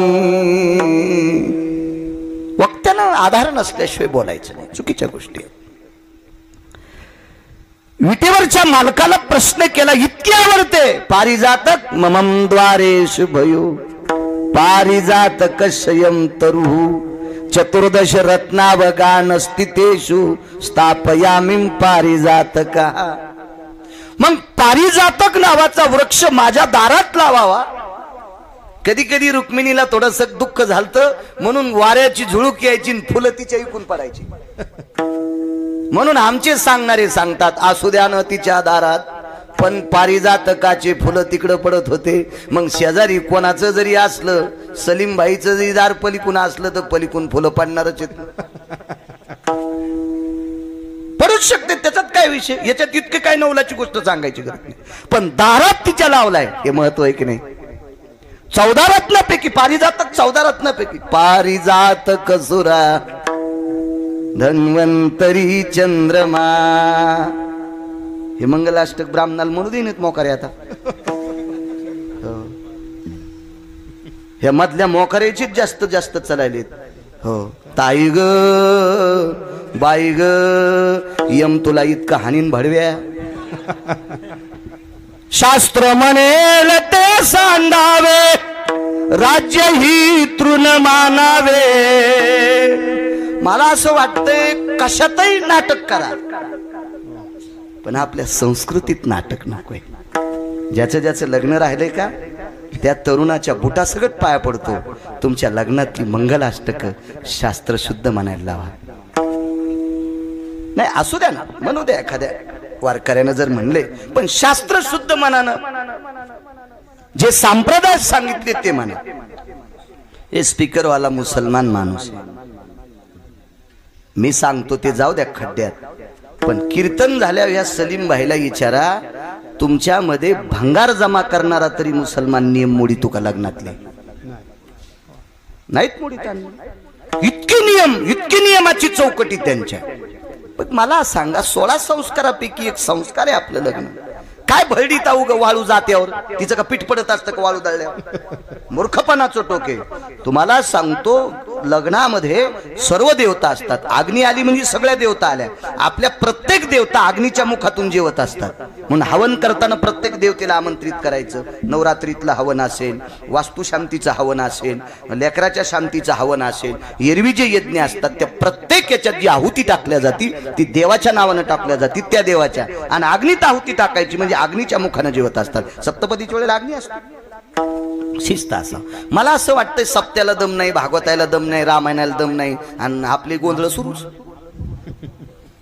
वक्त्यानं आधार नसल्याशिवाय बोलायचं नाही, चुकीच्या गोष्टी. विटेवरच्या मालकाला प्रश्न केला, इतकी आवडते पारिजातक ममम द्वारे शुभयो पारिजातक शयम तरुः चतुर्दश रत्नावगान स्थितेषु स्थापयामिं पारिजातका. मग पारिजातक नावाचा वृक्ष माझ्या दारात लावावा. कधी कधी रुक्मिणीला थोडस दुःख झालतं म्हणून वाऱ्याची झुळूक यायची, फुलं तिच्या इकून पडायची. म्हणून आमचे सांगणारे सांगतात असू द्या न तिच्या दारात, पण पारिजातकाचे फुलं तिकडं पडत होते. मग शेजारी कोणाचं जरी असलं, सलीमबाईचं जरी दार पलीकून असलं तर पलीकून फुलं पडणारच आहेत. पडूच शकते, त्याच्यात काय विषय, याच्यात इतके काय नवलाची गोष्ट सांगायची गरज नाही. पण दारात तिच्या लावलाय हे महत्व आहे की नाही. 14 रत्नापैकी पारिजातक 14 रत्नापैकी पारिजातक सुरा धन्वंतरी चंद्रमा. हे मंगलाष्टक ब्राह्मणाला म्हणू देत मोकारे. आता ह्या मधल्या मोकाऱ्याचीच जास्त जास्त चालायलेत. हो ताई ग बाई ग यम तुला इतका हानीन भडव्या. शास्त्र म्हणेल ते सांडावे, राज्य ही तृण मानावे. मला असं वाटतंय कशातही नाटक करा, पण आपल्या संस्कृतीत नाटक नकोय. ज्याचं ज्याचं लग्न राहिलंय का त्या तरुणाच्या बुटासकट पाया पडतो. तुमच्या लग्नातली मंगलाष्टक शास्त्र शुद्ध म्हणायला लावा. नाही असू द्या ना, म्हणू द्या एखाद्या वारकऱ्यानं जर म्हणले, पण शास्त्र शुद्ध मनानं जे संप्रदाय सांगितले ते म्हणा. हे स्पीकरवाला मुसलमान माणूस आहे, मी सांगतो ते जाऊ द्या खड्ड्यात. पण कीर्तन झाल्यावर या सलीम भाईला विचारा, तुमच्यामध्ये भंगार जमा करणारा तरी मुसलमान नियम मोडीतो का लग्नातले? नाहीत मोडीत. इतकी नियमाची चौकटी त्यांच्या. पण मला सांगा, 16 संस्कारापैकी एक संस्कार आहे आपलं लग्न. काय भरडीत उग वाळू जात्यावर, तिचं का पीठ पडत असतं का वाळू दळल्यावर? मूर्खपणाचं टोके. तुम्हाला सांगतो, लग्नामध्ये सर्व देवता असतात. अग्नी आली म्हणजे सगळ्या देवता आल्या. आपल्या प्रत्येक देवता अग्नीच्या मुखातून जेवत असतात. म्हणून हवन करताना प्रत्येक देवतेला आमंत्रित करायचं. नवरात्रीतलं हवन असेल, वास्तुशांतीचं हवन असेल, लेकराच्या शांतीचं हवन असेल, एरवी जे यज्ञ असतात त्या प्रत्येक याच्यात जी आहुती टाकल्या जाती ती देवाच्या नावानं टाकल्या जाती, त्या देवाच्या. आणि अग्नीत आहुती टाकायची म्हणजे अग्नीच्या मुखानं जेवत असतात. सप्तपदीच्या वेळेला अग्नी असतो. शिस्त असं. मला असं वाटतंय सप्त्याला दम नाही, भागवताला दम नाही, रामायणाला दम नाही, आणि आपले गोंधळ सुरूच.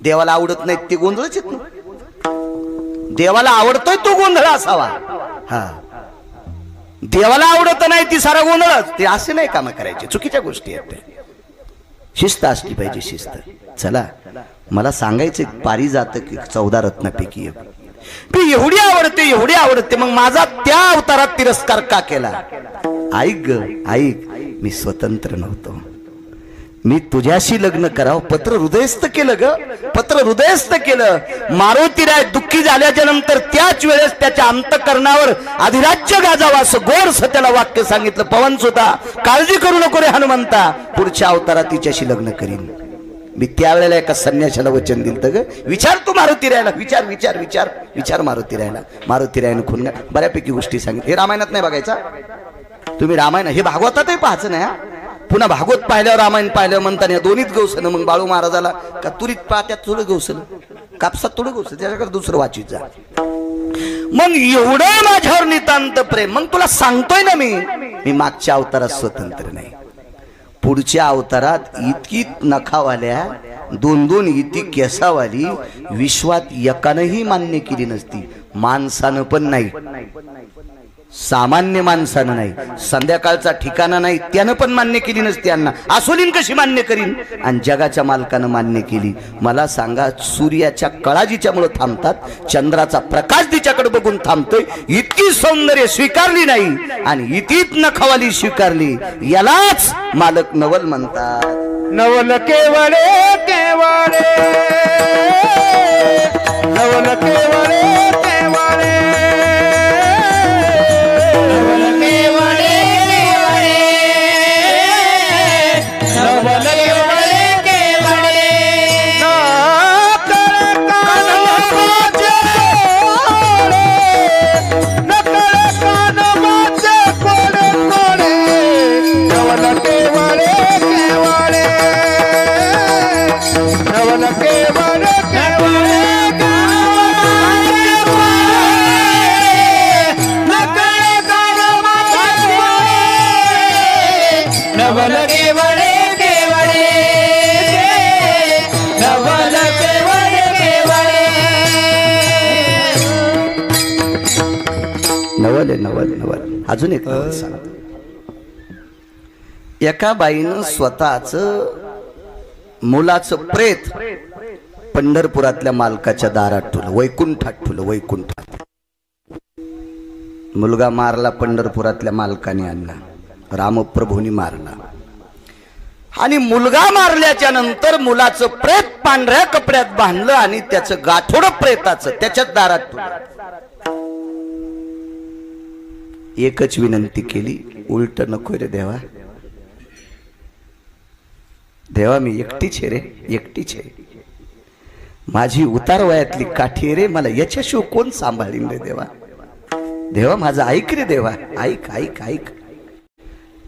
देवाला आवडत नाहीत ते गोंधळच येत नाही. देवाला आवडतोय तो गोंधळ असावा. हा, देवाला आवडत नाही ती सारा गोंधळच. ते असे नाही काम करायचे, चुकीच्या गोष्टी आहेत त्या. शिस्त असली पाहिजे, शिस्त. चला, मला सांगायचं पारिजातक 14 रत्नापैकी एक. मी एवढी आवडते, मग माझा त्या अवतारात तिरस्कार का केला? ऐक ग ऐक, मी स्वतंत्र नव्हतो. मी तुझ्याशी लग्न करावं पत्र हृदयस्थ केलं ग, पत्र हृदयस्थ केलं. मारुतीराय दुःखी झाल्याच्या नंतर त्याच वेळेस त्याच्या अंतःकरणावर अधिराज्य गाजावं असं गोरस त्याला वाक्य सांगितलं. पवन सुद्धा काळजी करू नको रे हनुमंता, पुढच्या अवतारात तिच्याशी लग्न करीन. मी त्यावेळेला एका संन्याशाला वचन दिलं ग, विचार तू मारुतीरायला, विचार विचार विचार विचार मारुतीरायला. मारुतीरायनं खुन्या बऱ्यापैकी गोष्टी सांगितल्या. हे रामायणात नाही बघायचा तुम्ही, रामायण हे भागवतातही पाहायचं नाही. पुन्हा भागवत पाहिल्यावर रामायण पाहिल्यावर म्हणताना दोन्हीच गवसलं. मग बाळू महाराजाला का तुरीत पात्यात थोडं गवसलं, कापसात थोडं गवसलं, त्याच्याकडे दुसरं वाचित जा. मग एवढं माझ्यावर नितांत प्रेम. मग तुला सांगतोय ना मी मागच्या अवतारात स्वतंत्र नाही, पुढच्या अवतारात इतकी नखावाल्या 2-2 इतकी केसावाली विश्वात एकानंही मान्य केली नसती. माणसानं पण नाही, सामान्य माणसानं नाही, संध्याकाळचा ठिकाणा नाही त्यानं पण मान्य केली नसती. यांना आसोलीन कशी मान्य करीन? आणि जगाच्या मालकानं मान्य केली. मला सांगा, सूर्याच्या कळाजीच्या मुळे थांबतात, चंद्राचा प्रकाश तिच्याकडे बघून थांबतोय. इतकी सौंदर्य स्वीकारली नाही आणि इतकीच नखवाली स्वीकारली. यालाच मालक नवल म्हणतात. नवल केवळे केवळे, नवल केवळे केवळे. नवल आहे, नवल नवल. अजून एक नवल सांगतो. एका बाईनं स्वतःच मुलाचं प्रेत पंढरपुरातल्या मालकाच्या दारात ठेवलं, वैकुंठात ठेवलं, वैकुंठात. मुलगा मारला पंढरपुरातल्या मालकाने आणला, रामप्रभूंनी मारला. आणि मुलगा मारल्याच्या नंतर मुलाचं प्रेत पांढऱ्या कपड्यात बांधलं आणि त्याचं गाठोडं प्रेताचं त्याच्याच दारात ठेवलं. एकच विनंती केली, उलट नको रे देवा, देवा मी एकटीच आहे रे, एकटीच आहे. माझी उतार वयातली काठी रे, मला याच्याशिवाय कोण सांभाळीन रे देवा. देवा माझं ऐक रे देवा, ऐक ऐक ऐक.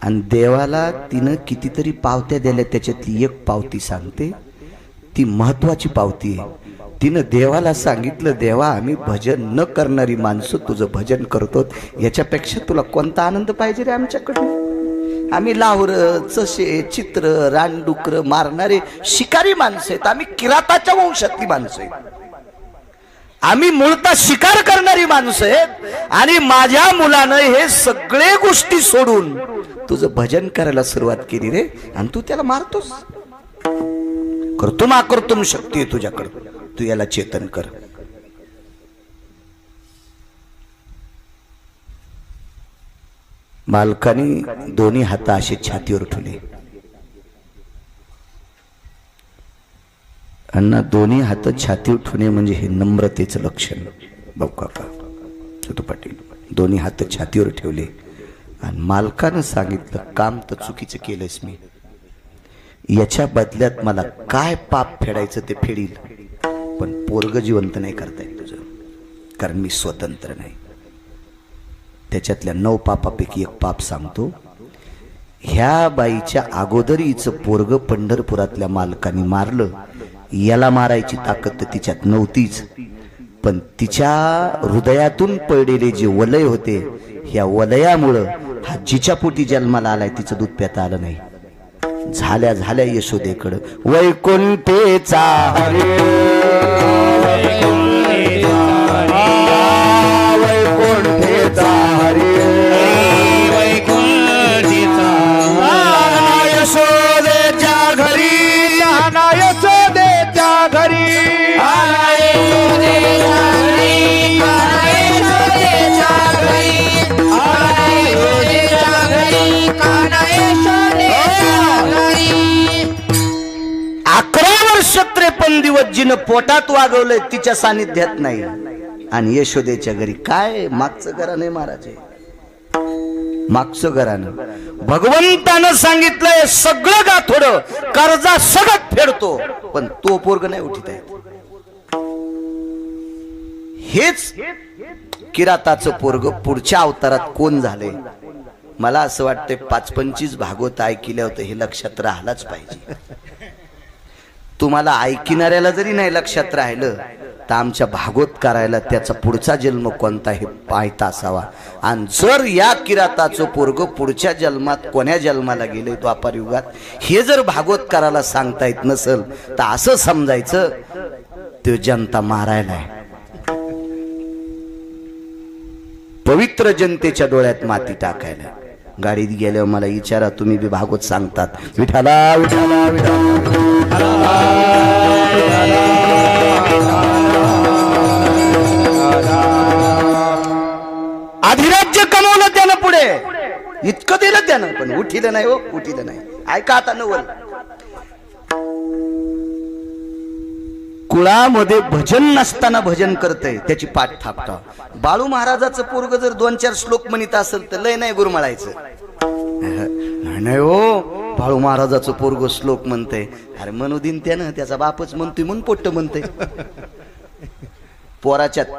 आणि देवाला तिनं कितीतरी पावत्या दिल्या, त्याच्यातली एक पावती सांगते, ती महत्वाची पावती आहे. तिनं देवाला सांगितलं, देवा आम्ही भजन न करणारी माणसं तुझं भजन करतो, याच्यापेक्षा तुला कोणता आनंद पाहिजे रे आमच्याकडे. आम्ही लाहुर, चसे, चित्र, रानडुकर मारणारे शिकारी माणसं आहेत. आम्ही किराताच्या वंशातली माणसं आहेत. आम्ही मूळतः शिकार करणारी माणसं आहेत. आणि माझ्या मुलानं हे सगळे गोष्टी सोडून तुझं भजन करायला सुरुवात केली रे, आणि तू त्याला मारतोस. करतुम अकर्तुम शक्ती आहे तुझ्याकडे, तू याला चेतन कर. मालकाने दोन्ही हात असे छातीवर ठेवले. अण्णा दोन्ही हात छातीवर ठेवणे म्हणजे हे नम्रतेचं लक्षण. भाऊ काका, छोटू पाटील दोन्ही हात छातीवर ठेवले आणि मालकानं सांगितलं, काम तर चुकीचं केलंस मी, याच्या बदल्यात मला काय पाप फेडायचं ते फेडील, पण पोरग जिवंत नाही करता येत तुझं, कारण मी स्वतंत्र नाही. त्याच्यातल्या 9 पापापैकी एक पाप सांगतो. ह्या बाईच्या अगोदर हिचं पोरग पंढरपुरातल्या मालकाने मारलं. याला मारायची ताकद तर तिच्यात नव्हतीच, पण तिच्या हृदयातून पडलेले जे वलय होते, ह्या वलयामुळं हा जिच्या पोटी जन्माला आलाय तिचं दूध प्याता आलं नाही. झाल्या झाल्या यशोदेकडं वैकुंठेचा हरे, वैकुंठेचा हरे, वैकुंठेचा यशोदेच्या घरी, यशोदेच्या घरी, दिवस जिनं पोटात वागवलंय तिच्या सानिध्यात नाही. आणि यशोदेच्या घरी काय मागचं घराने महाराज, मागचं घरानं भगवंतानं सांगितलंय सगळं गाठोडं कर्जा सगळं फेडतो, पण तो पोरग नाही उठीत आहे. हेच किराताचं पोरग पुढच्या अवतारात कोण झाले. मला असं वाटतंय 5-25 भागवत ऐकल्या होतं, हे लक्षात राहिलाच पाहिजे. तुम्हाला ऐकणाऱ्याला जरी नाही लक्षात राहिलं तर आमच्या भागवत करायला त्याचा पुढचा जन्म कोणता हे पाहता असावा. आणि जर या किराताचं पोरग पुढच्या जन्मात कोण्या जन्माला गेले द्वापार युगात, हे जर भागवत करायला सांगता येत नसेल तर असं समजायचं तो जनता मारायला आहे. पवित्र जनतेच्या डोळ्यात माती टाकायला. गाडीत गेल्यावर मला विचारा, तुम्ही बी भागवत सांगतात, विठाला विठाला विठाला, अधिराज्य कमवलं त्यानं, पुढे इतकं दिलं त्यानं, पण उठिलं नाही. हो उठिलं नाही. ऐका आता नवल. कुळामध्ये भजन नसताना भजन करतय त्याची पाठ थापटा. बाळू महाराजाचं पोरग जर 2-4 श्लोक म्हणत असेल तर लय नाही गुरमळायचं. नाही हो, बाळू महाराजाचं पोरग श्लोक म्हणतंय, अरे म्हणू दिन त्यानं, त्याचा बापच म्हणतोय म्हणून पोट्ट म्हणतंय.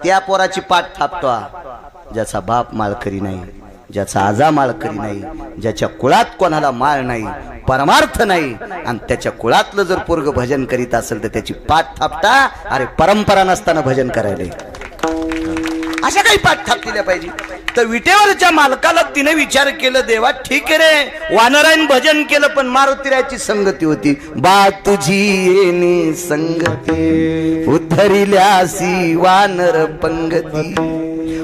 त्या पोराची पाठ थापटा ज्याचा बाप माळकरी नाही, ज्याचा आजा माळकरी नाही, ज्याच्या कुळात कोणाला माळ नाही, परमार्थ नाही, आणि त्याच्या कुळातलं जर पोरग भजन करीत असेल तर त्याची पाठ थापटा. अरे परंपरा नसताना भजन करायला अशा काही पाठ थापलेल्या पाहिजे. तर विटेवरच्या मालकाला तिने विचार केलं, देवा ठीक आहे रे, वानरायन भजन केलं पण मारुतीरायाची संगती होती. बा तुझी येणे संगती उद्धरिल्यासी वानर पंगती,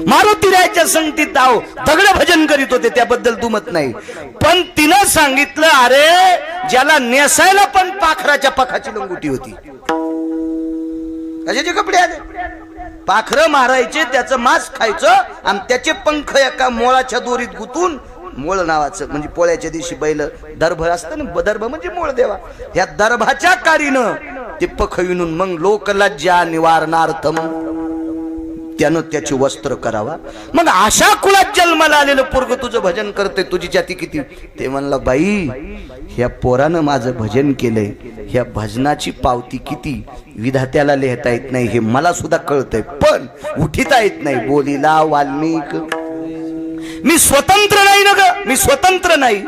मारुती रायाच्या संगतीत धाव दगड भजन करीत होते, त्याबद्दल दुमत नाही. पण तिनं सांगितलं, अरे ज्याला नेसायला पण पाखराच्या पखाची लंगोटी होती. कशाचे कपडे आले? पाखरं मारायचे, त्याचं मांस खायचं आणि त्याचे पंख एका मोळाच्या दोरीत गुंतून, मोळ नावाचं म्हणजे पोळ्याच्या दिवशी बैल दर्भ असतं ना, दर्भ म्हणजे मोळ देवा, ह्या दर्भाच्या कारीनं ते पख विणून मग लोकलज्जा निवारणार्थम त्यानं त्याचे वस्त्र करावा. मग अशा कुळात जन्माला आलेलं पोरग तुझं भजन करते, तुझी जाती किती? ते म्हणलं, बाई ह्या पोरानं माझं भजन केलंय, ह्या भजनाची पावती किती विधात्याला लिहिता येत नाही, हे मला सुद्धा कळतंय, पण उठिता येत नाही. बोलीला वाल्मिक, मी स्वतंत्र नाही ना ग, मी स्वतंत्र नाही.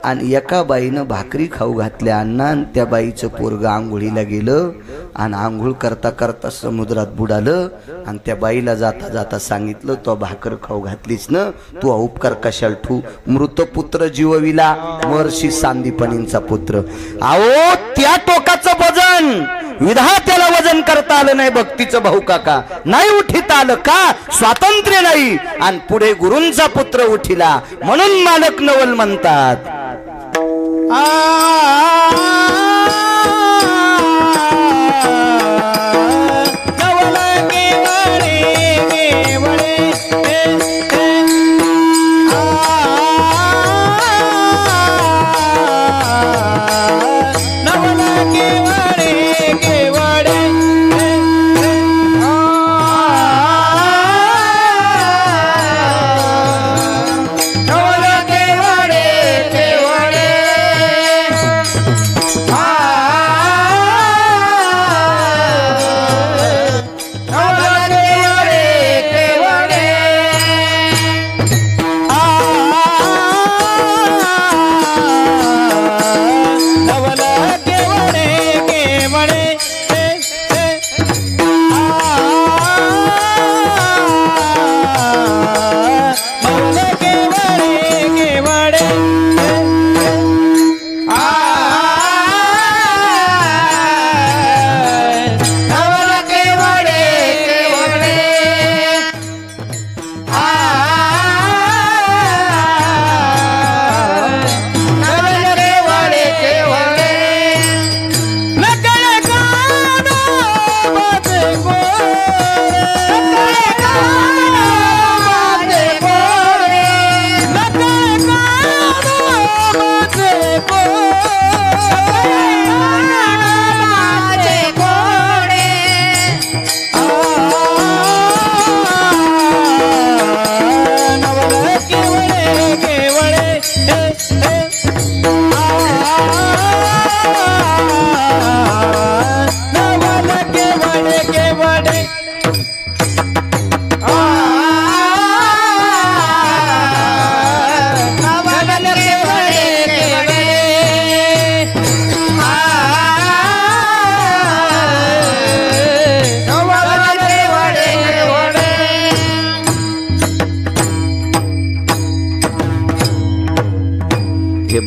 आणि एका बाईनं भाकरी खाऊ घातल्या अण्णा, आणि त्या बाईचं पोरग आंघोळीला गेलं आणि आंघोळ करता करता समुद्रात बुडालं. आणि त्या बाईला जाता जाता सांगितलं, तो भाकर खाऊ घातलीस ना, तू उपकार कशाला ठू, मृत पुत्र जीवविला महर्षी सांदीपनींचा पुत्र. आओ त्या टोकाचं वजन विधात्याला वजन करता आलं नाही, भक्तीचं भाऊ काका नाही उठिता आलं का? स्वातंत्र्य नाही. आणि पुढे गुरूंचा पुत्र उठिला म्हणून मालक नवल म्हणतात.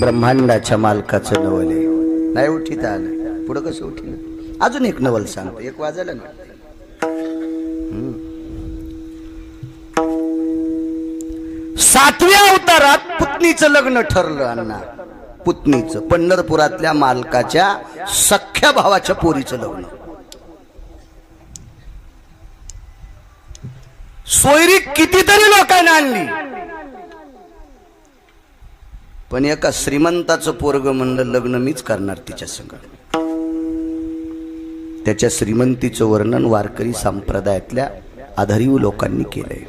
ब्रह्मांडाच्या मालकाचं नवल आहे. नाही उठिता आलं, पुढं कसं उठिलं? अजून एक नवल सांगतो. 1 वाजलं ना. सातव्या अवतारात पुतणीचं लग्न ठरलं अण्णा. पुतणीचं पंढरपुरातल्या मालकाच्या सख्या भावाच्या पोरीचं लग्न. सोयरी कितीतरी लोकांना आणली, पण एका श्रीमंताचं पोरग म्हणलं लग्न मीच करणार तिच्या संग. त्याच्या श्रीमंतीचं वर्णन वारकरी संप्रदायातल्या आधारीव लोकांनी केलंय.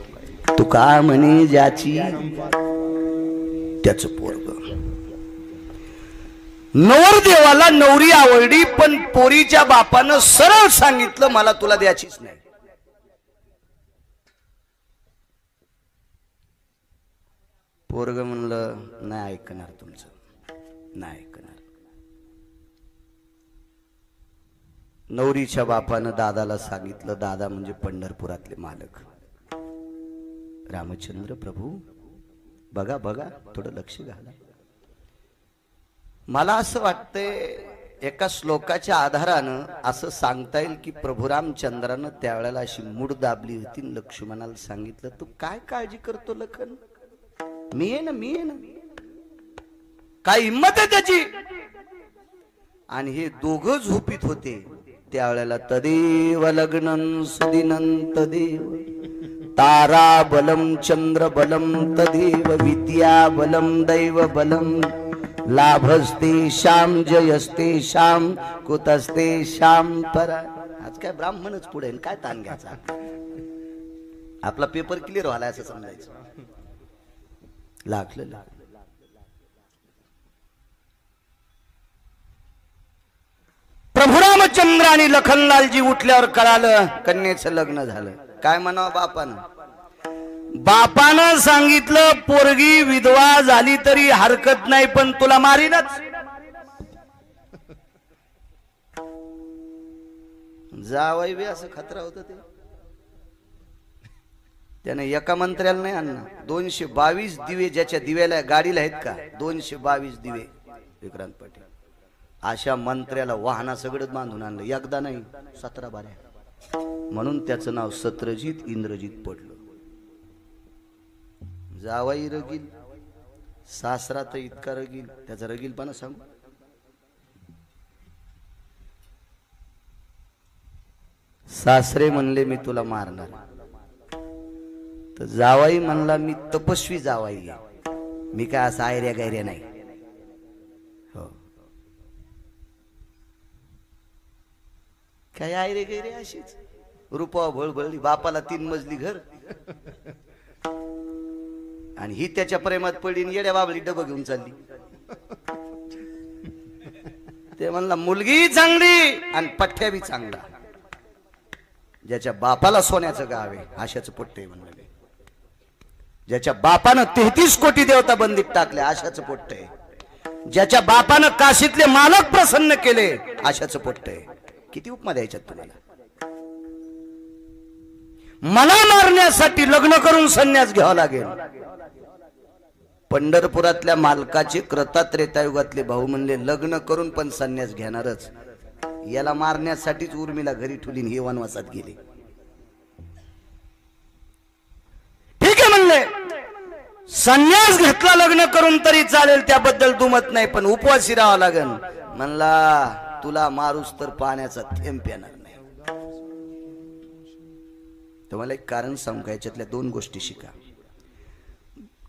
तुका म्हणे ज्याची त्याचं पोरग. नवरदेवाला नवरी आवडली, पण पोरीच्या बापानं सरळ सांगितलं मला तुला द्यायचीच नाही. पोरग म्हणलं नाही ऐकणार तुमचं, नाही ऐकणार. नवरीच्या बापानं दादाला सांगितलं, दादा म्हणजे पंढरपुरातले मालक रामचंद्र प्रभू, बघा बघा थोडं लक्ष घाला. मला असं वाटतंय एका श्लोकाच्या आधारानं असं सांगता येईल की प्रभू रामचंद्रानं त्यावेळेला अशी मूड दाबली होती, लक्ष्मणाला सांगितलं, तू काय काळजी करतो लखन, मी आहे ना, मी आहे ना, काय हिंमत आहे त्याची. आणि हे दोघं झोपीत होते त्यावेळेला. तदेव लग्नं सुदिनं तदेव तारा बलम चंद्र बलम तदेव विद्या बलम दैव बलम लाभस्ते श्याम जयस्ते श्याम कुतस्ते श्याम परा. आज काय ब्राह्मणच पुढे काय ताण घ्यायचा, आपला पेपर क्लिअर व्हायला असं समजायचं. लागलं प्रभू रामचंद्र आणि लखनलालजी उठल्यावर कळालं कन्येचं लग्न झालं. काय म्हणावं बापानं, बापानं सांगितलं पोरगी विधवा झाली तरी हरकत नाही, पण तुला मारीनच. जावई बी असं खतरा होत ते. त्याने एका मंत्र्याला नाही आणला, 222 दिवे, ज्याच्या दिव्याला गाडीला आहेत का 222 दिवे विक्रांत पाटील, अशा मंत्र्याला वाहना सगळं बांधून आणलं, एकदा नाही 17 बाऱ्या. म्हणून त्याचं नाव सत्रजित इंद्रजित पडलं. जावाई रगील, सासरा तर इतका रगील, त्याचा रगीलपणा सांगू. सासरे म्हणले मी तुला मारणार, तर जावाई म्हणला मी तपस्वी जावाई आहे, मी काय असा आयऱ्या गायऱ्या नाही. हो, काय आयरे गैरे अशीच रुपा भळभळली. बापाला 3 मजली घर आणि ही त्याच्या प्रेमात पडीन येड्या बाबली डबं घेऊन चालली. ते म्हणला मुलगी चांगली आणि पठ्ठ्या बी चांगला, ज्याच्या बापाला सोन्याचं गाव आहे आशाचं पोट्टे म्हणले, ज्याच्या बापानं 33 कोटी देवता बंदीत टाकले आशाचं पोट्टे, ज्याच्या बापानं काशीतले मालक प्रसन्न केले आशाचं पोट्टे. किती उपमा द्यायच्यात तुम्हाला. मला मारण्यासाठी लग्न करून संन्यास घ्यावा लागेल. पंढरपुरातल्या मालकाचे कृतात्रेतायुगातले भाऊ म्हणले लग्न करून पण संन्यास घेणारच. याला मारण्यासाठीच उर्मिला घरी ठुलीन हे वनवासात गेले. ठीक आहे म्हणले, संन्यास घेतला लग्न करून तरी चालेल, त्याबद्दल दुमत नाही, पण उपवासी राहावं लागेल. म्हणला तुला मारूस तर पाण्याचा थेंब येणार नाही. तुम्हाला एक कारण सांगू का, याच्यातल्या 2 गोष्टी शिका.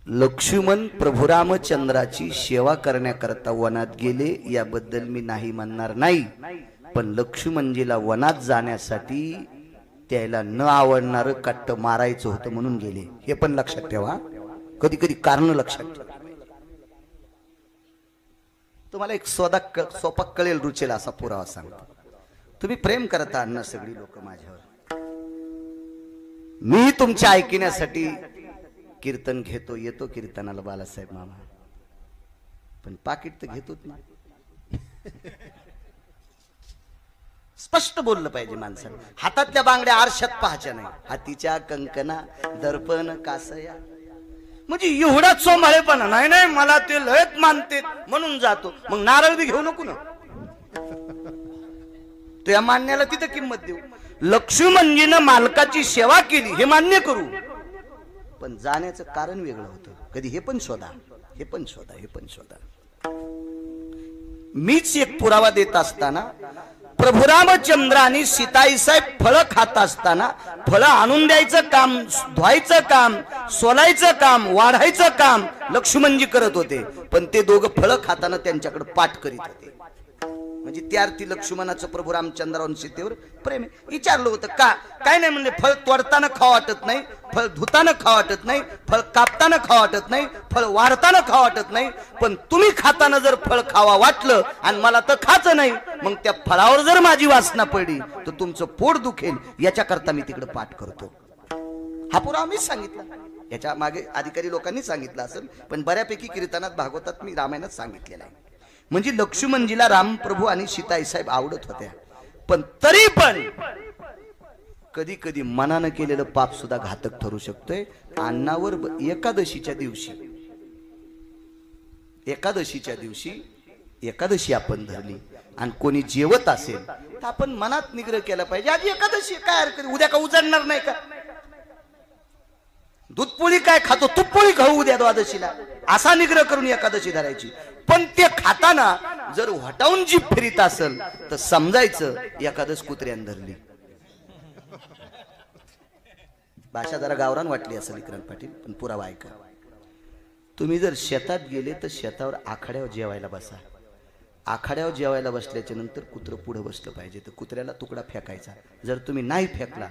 लक्ष्मण प्रभू रामचंद्राची सेवा करण्याकरता वनात गेले याबद्दल मी नाही म्हणणार नाही, पण लक्ष्मणजीला वनात जाण्यासाठी त्याला न आवडणारं कट्ट मारायचं होतं म्हणून गेले, हे पण लक्षात ठेवा. कधी कधी कारण लक्षात ठेवा. तुम्हाला एक सोपा कळेल रुचेल असा पुरावा सांगतो. तुम्ही प्रेम करता ना सगळी लोक माझ्यावर, मी तुमच्या ऐकण्यासाठी कीर्तन घेतो, येतो कीर्तनाला बालासाहेब मामा, पण पाकिट तर घेतोच ना. स्पष्ट बोललं पाहिजे माणसाने. हातातल्या बांगड्या आरशात पाहायच्या नाही, हातीच्या कंकणा दर्पण कासया. म्हणजे एवढा चोमाळेपणा नाही, नाही मला ते लयत मानते म्हणून जातो, मग नारळ बी घेऊ नको ना. तो या मान्याला तिथं किंमत देऊ. लक्ष्मणजीनं मालकाची सेवा केली हे मान्य करू, पण जाण्याचं कारण वेगळं होतं. कधी हे पण शोधा, हे पण शोधा, हे पण शोधा. मीच एक पुरावा देत असताना प्रभू रामचंद्रांनी सीताई साहेब फळं खात असताना फळं आणून द्यायचं काम, धुवायचं काम, सोलायचं काम, वाढायचं काम लक्ष्मणजी करत होते, पण ते दोघं फळं खाताना त्यांच्याकडे पाठ करीत होते. म्हणजे त्या अर्थी लक्ष्मणाचं प्रभू रामचंद्रावर सीतेवर प्रेम. विचारलं होतं का, काय नाही म्हणले, फळ तोडताना खावा वाटत नाही, फळ धुताना खावा वाटत नाही, फळ कापताना खावा वाटत नाही, फळ वाढताना खावा वाटत नाही, पण तुम्ही खाताना जर फळ खावा वाटलं आणि मला तर खायचं नाही, मग त्या फळावर जर माझी वासना पडली तर तुमचं पोट दुखेल, याच्याकरता मी तिकडे पाठ करतो. हा पुरावा मीच सांगितला. याच्या मागे अधिकारी लोकांनी सांगितलं असेल, पण बऱ्यापैकी कीर्तनात भागवतात मी रामायणात सांगितलेलं आहे. म्हणजे लक्ष्मणजीला रामप्रभू आणि सीताई साहेब आवडत होत्या, पण तरी पण कधी कधी मनानं केलेलं पाप सुद्धा घातक ठरू शकतोय. अन्नावर एकादशीच्या दिवशी एकादशी आपण धरली आणि कोणी जेवत असेल तर आपण मनात निग्रह केला पाहिजे, आज एकादशी काय हरकत, उद्या का उजाडणार नाही का? दूधपोळी काय खातो, तुपपोळी खाऊ उद्या द्वादशीला, असा निग्रह करून एकादशी धरायची. पण ते खाताना जर हटावून जीभ फिरीत असेल तर समजायचं एकादश कुत्र्यान धरली. भाषा जरा गावरान वाटली असेल विक्रांत पाटील, पण पुरावा ऐका. तुम्ही जर शेतात गेले तर शेतावर आखाड्यावर जेवायला बसा. आखाड्यावर जेवायला बसल्याच्या नंतर कुत्रं पुढे बसलं पाहिजे, तर कुत्र्याला तुकडा फेकायचा. जर तुम्ही नाही फेकला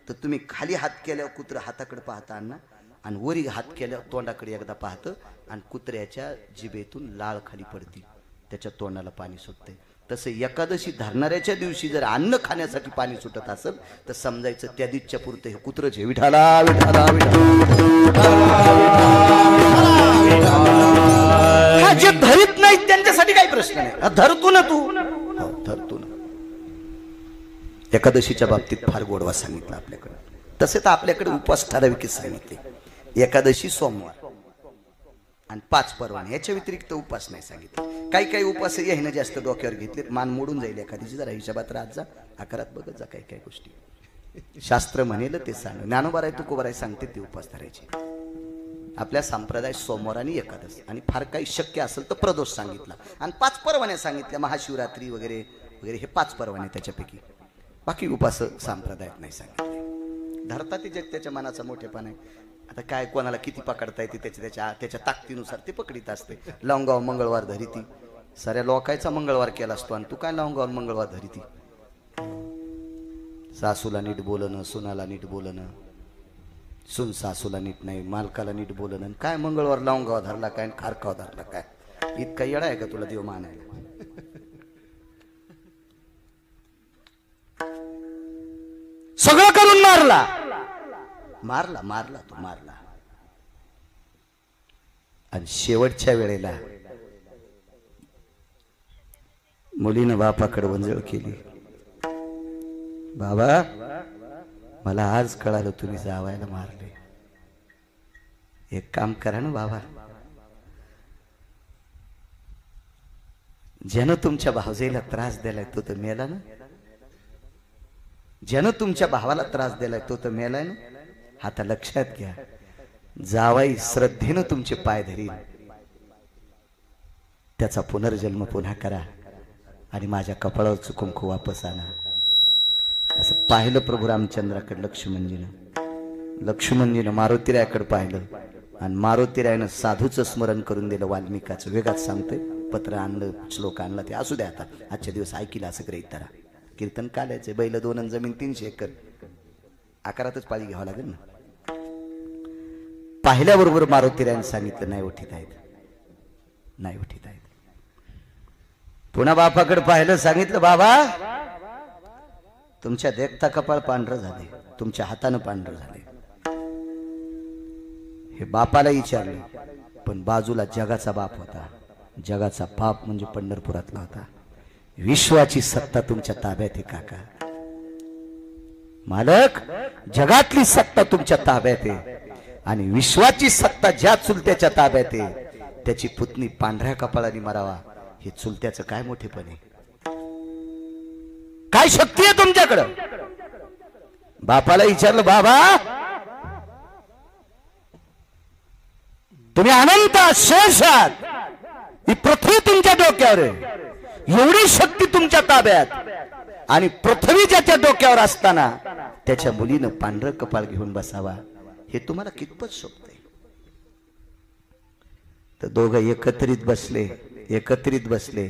तर तुम्ही खाली हात केल्यावर कुत्रं हाताकडे पाहता अण्णा, आणि वरी हात केल्यावर तोंडाकडे एकदा पाहतं, आणि कुत्र्याच्या जिभेतून लाळ खाली पडती, त्याच्या तोंडाला पाणी सुटते. तसं एकादशी धरणाऱ्याच्या दिवशी जर अन्न खाण्यासाठी पाणी सुटत असेल तर समजायचं त्या दिवशीच्या पुरतं हे कुत्रच हे विठाला विठाला विठाला. जे धरीत नाहीत त्यांच्यासाठी काही प्रश्न नाही, धरतो ना तू, धरतो ना. एकादशीच्या बाबतीत फार गोडवा सांगितला आपल्याकडे. तसे तर आपल्याकडे उपवास ठराविक सांगितले, एकादशी सोमवार आणि 5 परवाने, याच्या व्यतिरिक्त उपास नाही सांगितले. काही काही उपास याने जास्त डोक्यावर घेतले, मान मोडून जाईल एखादीची, जरा हिशोबात राहत जा, आकारात बघत जा. काही काही गोष्टी शास्त्र म्हणेल ते सांग, ज्ञानोबाराय तुकोबाराय सांगते ते उपास धरायचे. आपल्या संप्रदाय सोमवार आणि एकादश, आणि फार काही शक्य असेल तर प्रदोष सांगितला, आणि 5 परवाने सांगितल्या, महाशिवरात्री वगैरे वगैरे, हे 5 परवाने त्याच्यापैकी. बाकी उपास संप्रदायात नाही सांगितले. धरता ते जग त्याच्या मनाचा मोठेपणा आहे. आता काय कोणाला किती पकडता येते त्याच्या ताकदीनुसार ते पकडित असते. लवंगाव मंगळवार धरिती, साऱ्या लोकायचा मंगळवार केला असतो, आणि तू काय लवंगाव मंगळवार धरिती. सासूला नीट बोलणं, सुनाला नीट बोलणं, सुन सासूला नीट नाही, मालकाला नीट बोलणं, काय मंगळवार लवंगाव धरला काय, खारकाव धरला काय, इतका येडा आहे का तुला देव मानायला? सगळं करून मारला मारला मारला तो मारला, आणि शेवटच्या वेळेला मुलीनं बापाकडे वंजळ केली. बाबा मला आज कळालं तुम्ही जावायला मारले, एक काम करा ना बाबा, ज्यानं तुमच्या भावजेला त्रास दिलाय तो तर मेला ना, ज्यानं तुमच्या भावाला त्रास दिलाय तो तर मेलाय ना. आता लक्षात घ्या, जावाई श्रद्धेनं तुमचे पाय धरील, त्याचा पुनर्जन्म पुन्हा करा, आणि माझ्या कपाळावर कुंकू वापस आणा. असं पाहिलं प्रभू रामचंद्राकडे लक्ष्मणजीनं मारुतीरायाकडे पाहिलं, आणि मारुतीरायानं साधूचं स्मरण करून दिलं. वाल्मिकाचं वेगात सांगतोय, पत्र आणलं, श्लोक आणला, ते असू द्या. आता आजच्या दिवस ऐकिला असं ग्रहित करा. कीर्तन कालायचे, बैल 2 आणि जमीन 300 एकर, आकारातच पाळी घ्यावं लागेल ना. पाहिल्याबरोबर मारुतीरायानं सांगितलं, नाही उठीत आहेत, नाही उठीत आहेत. पुन्हा बापाकडे पाहिलं, सांगितलं, बाबा तुमच्या देखता कपाळ पांढरं झाले, तुमच्या हातानं पांढरं झाले. हे बापाला विचारलं, पण बाजूला जगाचा बाप होता. जगाचा बाप म्हणजे पंढरपुरातला होता. विश्वाची सत्ता तुमच्या ताब्यात आहे काका, मालक जगातली सत्ता तुमच्या ताब्यात आहे, आणि विश्वाची सत्ता ज्या चुलत्याच्या ताब्यात आहे त्याची पुतणी पांढऱ्या कपाळाने मरावा, हे चुलत्याचं काय मोठेपण आहे, काय शक्ती आहे तुमच्याकडं. बापाला विचारलं, बाबा तुम्ही अनंत शेष आहात, ही पृथ्वी तुमच्या डोक्यावर आहे, एवढी शक्ती तुमच्या ताब्यात, आणि पृथ्वी ज्याच्या डोक्यावर असताना त्याच्या मुलीनं पांढरं कपाळ घेऊन बसावा, हे तुम्हाला कितपत शोभतंय. तर दोघं एकत्रित बसले,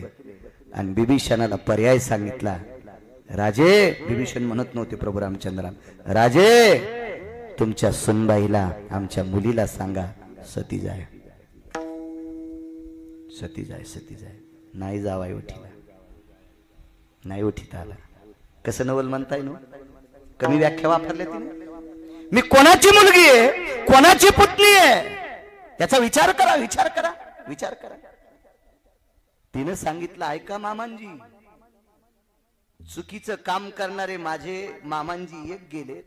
आणि बिभीषणाला पर्याय सांगितला. राजे, बिभीषण म्हणत नव्हते प्रभू रामचंद्र, राजे तुमच्या सुनबाईला, आमच्या मुलीला सांगा सती जाय, सती जाय, सती जाय. नाही जावाय उठीला, नाही उठीत आला. कसं नवल म्हणताय नो, कमी व्याख्या वापरल्या तिने. मी कोणाची मुलगी आहे, कोणाची पुतणी आहे, याचा विचार करा, विचार करा, विचार करा. तिने सांगितलं, ऐका मामांजी, चुकीचं काम करणारे माझे मामांजी एक गेले,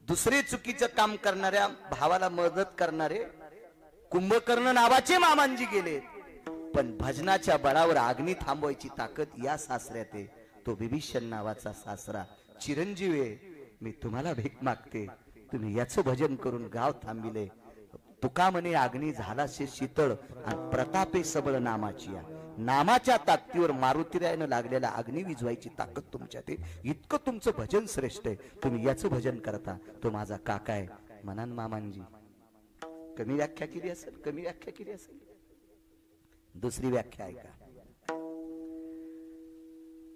दुसरे चुकीचं काम करणाऱ्या भावाला मदत करणारे कुंभकर्ण नावाचे मामांजी गेले. पण भजनाच्या बळावर अग्नी थांबवायची ताकद या सासऱ्यात आहे. तो बिभीषण नावाचा सासरा चिरंजीव आहे. मी तुम्हाला भीक मागते, तुम्ही याचं भजन करून गाव थांबिले. तुका म्हणे अग्नी झाला शे शीतळ आणि प्रतापे सबळ नामाची. नामाच्या ताकदीवर मारुतीरायनं लागलेला अग्नी विझवायची ताकद तुमच्यात आहे. इतकं तुमचं भजन श्रेष्ठ आहे, तुम्ही याचं भजन करता. तो माझा काका आहे. म्हणान मामांजी कमी व्याख्या केली असेल, कमी व्याख्या केली असेल. दुसरी व्याख्या ऐका.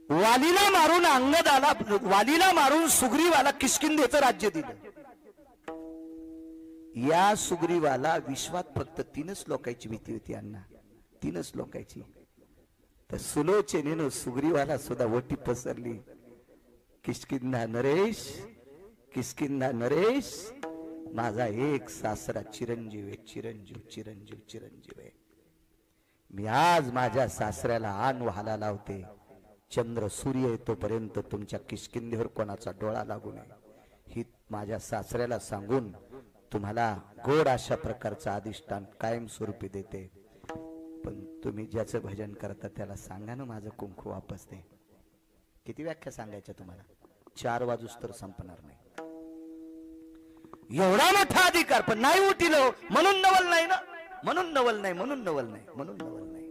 वालीला मारून अंगदाला, वालीला मारून सुग्रीवाला किष्किंधेचं राज्य दिलं. या सुग्रीवाला विश्वात फक्त 3च लोकांची भीती होती अण्णा, 3च लोकांची. तर सुलोचनेनं सुग्रीवाला सुद्धा ओटी पसरली. किष्किंधा नरेश, किष्किंधा नरेश, माझा एक सासरा चिरंजीव आहे, चिरंजीव चिरंजीव चिरंजीव आहे. मी आज माझ्या सासऱ्याला आण व्हायला लावते. चंद्र सूर्य येतोपर्यंत तुमच्या किष्किंधेवर कोणाचा डोळा लागू नये ही माझ्या सासऱ्याला सांगून तुम्हाला गोड अशा प्रकारचं अधिष्ठान कायमस्वरूपी देते. पण तुम्ही ज्याचं भजन करता त्याला सांगा ना माझं कुंकू वापस दे. किती व्याख्या सांगायच्या तुम्हाला? 4 वाजूस तर संपणार नाही. एवढा मोठा अधिकार पण नाही उठिल म्हणून नवल नाही ना, म्हणून नवल नाही, म्हणून नवल नाही, म्हणून नवल नाही.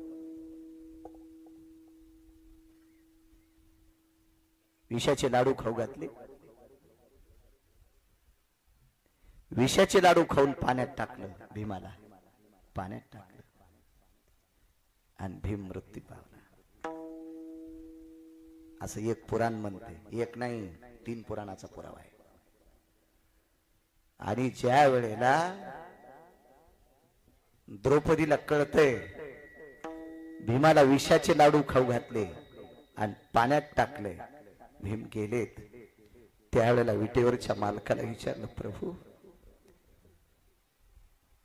विषाचे लाडू खाऊ घातले. विषाचे लाडू खाऊन पाण्यात टाकलं भीमाला, पाण्यात टाकलं आणि भीम मृत्यू पावला. असं एक पुराण म्हणते, एक नाही 3 पुराणाचा पुरावा आहे. आणि ज्या वेळेला द्रौपदीला कळतंय भीमाला विषाचे लाडू खाऊ घातले आणि पाण्यात टाकले, भीम गेलेत, त्यावेळेला विटेवरच्या मालकाला विचारलं, प्रभू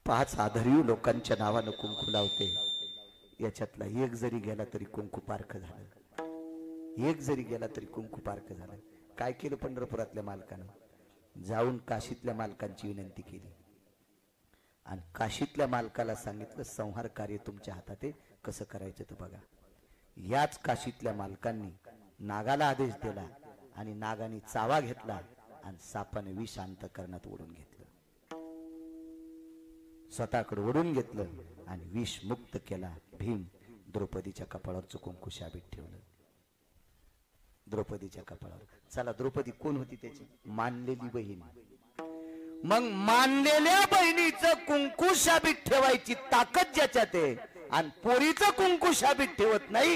5 आधारीव लोकांच्या नावानं कुंकू लावते, याच्यातला एक जरी गेला तरी कुंकू पारख झालं, एक जरी गेला तरी कुंकू पारख झालं. काय केलं पंढरपुरातल्या मालकानं? जाऊन काशीतल्या मालकांची विनंती केली आणि काशीतल्या मालकाला सांगितलं संहार कार्य तुमच्या हातात आहे, कसं करायचं तर बघा. याच काशीतल्या मालकांनी नागाला आदेश दिला आणि नागाने चावा घेतला आणि सापाने विष अंतःकरणात ओढून घेतलं, स्वतःकडे ओढून घेतलं आणि विष मुक्त केला. भीम द्रौपदीच्या कपाळावरचं कुंकू शाबीत ठेवलं, द्रौपदीच्या कपाळावर. चला, द्रौपदी कोण होती? त्याची मानलेली बहीण. मग मानलेल्या बहिणीचं कुंकू शाबीत ठेवायची ताकद ज्याच्यात आहे आणि पोरीचं कुंकू शाबीत ठेवत नाही,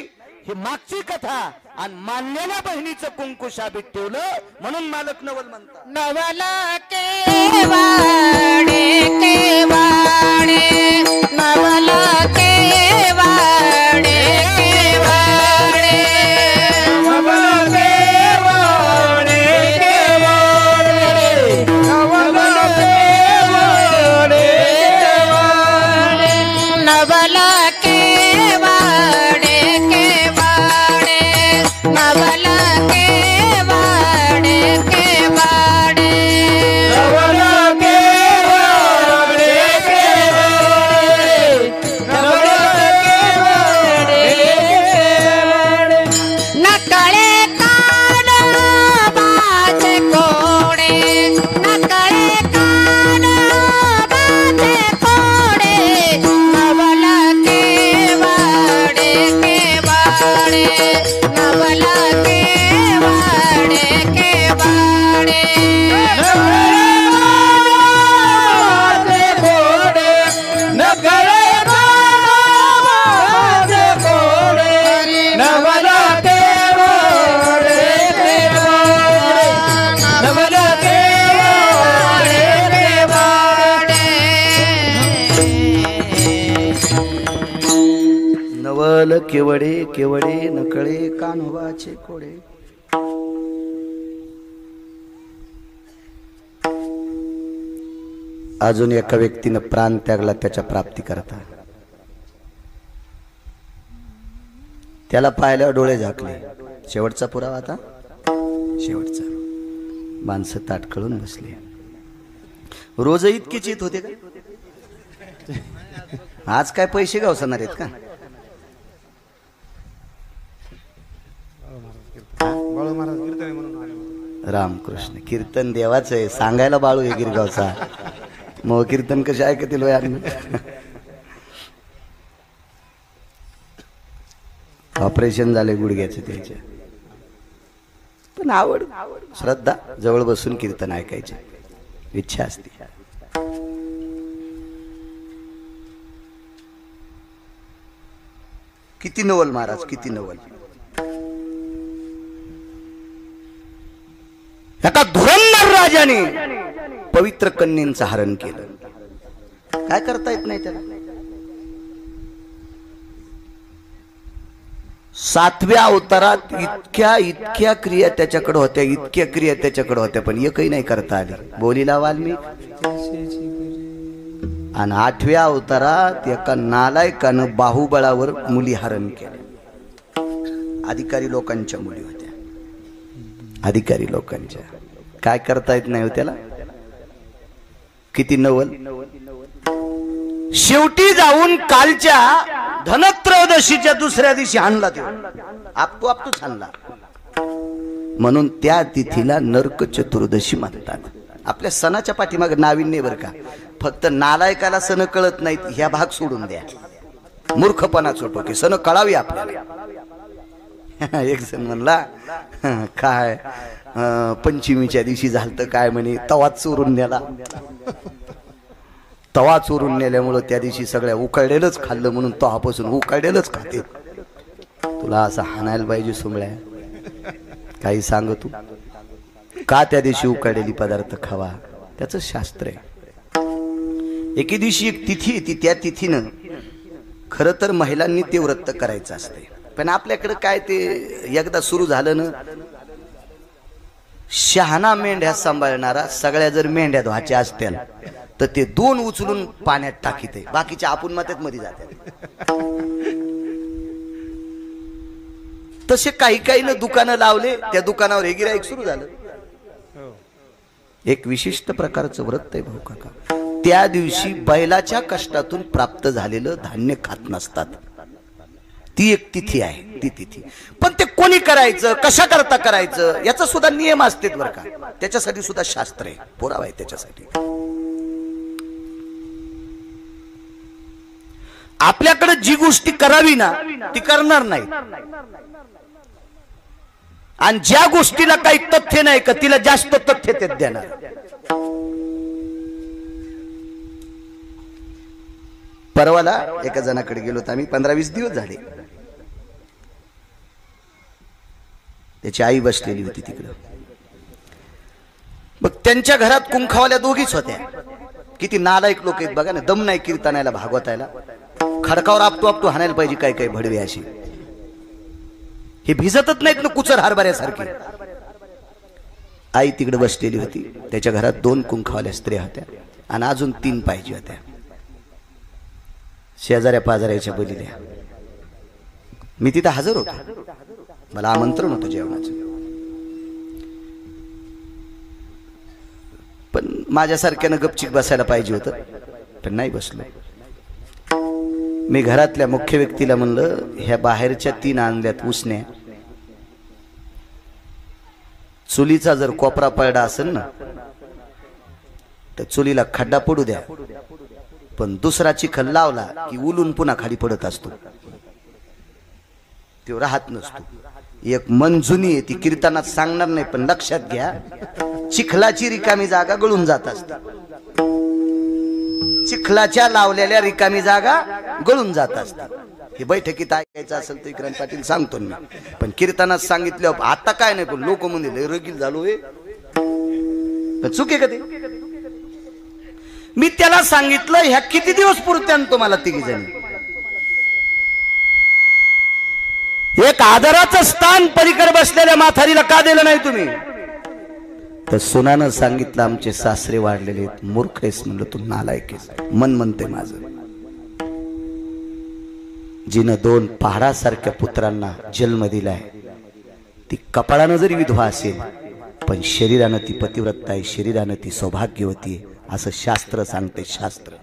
ही मागची कथा. आणि मानलेल्या बहिणीचं कुंकू शाबीत ठेवलं म्हणून मालक नवल म्हणतात. नवला केवाडे केवाडे, नवला केवाडे केवाडे, नवला केवाडे केवाडे, नवला केवाडे केवाडे, नवला केवाडे केवाडे, नवला केवाडे केवाडे, नवला केवाडे केवाडे, नवला केवाडे केवाडे. नकळे कान बाचे कोडे, नकळे कान बाचे कोडे, नवला केवाडे केवाडे, नवला केवाडे केवाडे, नवल केवडे केवडे, नकळे कान्होबाचे कोडे. अजून एका व्यक्तीनं प्राण त्यागला त्याच्या प्राप्ती करता. त्याला पाहिल्यावर डोळे झाकले. शेवटचा पुरावा आता, शेवटचा. माणसं ताटकळून बसले. रोज इतकीच येत होते का? आज काय पैसे गावसणार आहेत का? बाळू महाराज कीर्तन म्हणून आले होते. रामकृष्ण कीर्तन देवाचं आहे, सांगायला बाळू आहे गिरगावचा, मग कीर्तन कसे ऐकतील यार. ऑपरेशन झाले गुडघ्याचे त्याचे, पण आवड श्रद्धा, जवळ बसून कीर्तन ऐकायचे इच्छा असते. किती नवल महाराज, किती नवल. एका धुरंधर राजाने पवित्र कन्येचं हरण केलं. काय करता येत नाही त्याला. 7व्या अवतारात इतक्या क्रिया त्याच्याकडे होत्या, इतक्या क्रिया त्याच्याकडे होत्या, पण एकही नाही करता आली. बोलीला वाल्मिक. आणि 8व्या अवतारात एका नालायकानं बाहुबळावर मुली हरण केल्या. अधिकारी लोकांच्या मुली होत्या, अधिकारी लोकांच्या. काय करता येत नाही हो त्याला. किती नवल. शेवटी जाऊन कालच्या धनत्रयोदशीच्या दुसऱ्या दिवशी आणला तो, आपतूच आणला. म्हणून त्या तिथीला नरक चतुर्दशी म्हणतात. आपल्या सणाच्या पाठीमागे नाविन्य बरं का. फक्त नालायकाला सण कळत नाहीत, ह्या भाग सोडून द्या. मूर्खपणा चोटो की सण कळावी आपल्याला. एक जण म्हणला काय पंचमीच्या दिवशी झालं काय म्हणे, तवा चोरून नेला. तवा चोरून नेल्यामुळं त्या दिवशी सगळ्या उकळलेलंच खाल्लं, म्हणून तवापासून उकळलेलंच खाते. तुला असं हाणायला पाहिजे सोमळ्या. काही सांग तू का त्या दिवशी उकळलेली पदार्थ खावा. त्याचं शास्त्र आहे. एके दिवशी एक तिथी येते, त्या तिथीनं खरं तर महिलांनी ते व्रत करायचं असते, पण आपल्याकडे काय ते एकदा सुरू झालं ना, शहाणा मेंढ्या सांभाळणारा सगळ्या जर मेंढ्या धुवाच्या असतील तर ते 2 उचलून पाण्यात टाकीते, बाकीच्या आपण मात्यात मध्ये जातात. तसे काही न दुकानं लावले, त्या दुकानावर हे गिऱ्हाईक सुरू झालं. एक विशिष्ट प्रकारचं व्रत आहे भाऊ काका. त्या दिवशी बैलाच्या कष्टातून प्राप्त झालेलं धान्य खात नसतात. ती एक तिथी आहे, ती तिथी. पण ते कोणी करायचं, कशा करता करायचं, याचा सुद्धा नियम असते बरं का. त्याच्यासाठी सुद्धा शास्त्र आहे, पुरावा आहे त्याच्यासाठी. आपल्याकडे जी गोष्टी करावी ना ती करणार नाही, आणि ज्या गोष्टीला काही तथ्य नाही का तिला जास्त तथ्य ते देणार. परवाला एका जणाकडे गेलो होतो आम्ही, 15-20 दिवस झाले. त्याची आई बसलेली होती तिकडं. मग त्यांच्या घरात कुंखावाल्या 2घीच होत्या. किती नालायक लोक आहेत बघा ना. दम नाही कीर्तनाला भागवतायला, खडकावर आपटू हाणायला पाहिजे काय काय भडवे अशी. हे भिजतच नाहीत ना कुचर हरभऱ्यासारखे. आई तिकडे बसलेली होती. त्याच्या घरात 2 कुंखावाल्या स्त्रिया होत्या आणि अजून 3 पाहिजे होत्या. शेजाऱ्या पाजाऱ्याच्या बोलील्या. मी तिथं हजर होतो, मला आमंत्रण होतं जेवणाचं. पण माझ्यासारख्यानं गपचिक बसायला पाहिजे होतं, पण नाही बसलो. मी घरातल्या मुख्य व्यक्तीला म्हणलं, ह्या बाहेरच्या 3 आणल्यात उसण्या, चुलीचा जर कोपरा पडला असेल ना तर चुलीला खड्डा पडू द्या, पण दुसरा चिखल लावला की उलून पुन्हा खाली पडत असतो, तो राहत नसतो. एक मंजुनी आहे, ती कीर्तनात सांगणार नाही, पण लक्षात घ्या, चिखलाची रिकामी जागा गळून जात असते. चिखलाच्या लावलेल्या रिकामी जागा गळून जात असतात. हे बैठकीत ऐकायचं असेल तर इकरण पाटील सांगतो मी, पण कीर्तनात सांगितलं आता काय नाही, पण लोक म्हणजे रगील झालो हे चुक आहे का ते. मी त्याला सांगितलं ह्या किती दिवस पुरत्यान तुम्हाला 3 जणी. एक आदराचं स्थान पलीकडे बसलेल्या म्हातारीला का दिलं नाही तुम्ही. तर सुनानं सांगितलं आमचे सासरे वाढलेले आहेत. मूर्ख आहेस म्हणलं तू, नालायक आहेस. मन म्हणते माझं. जिनं 2 पहाडासारख्या पुत्रांना जन्म दिलाय, ती कपाळानं जरी विधवा असेल पण शरीरानं ती पतिव्रता आहे, शरीरानं ती सौभाग्यवती आहे, असं शास्त्र सांगते. शास्त्र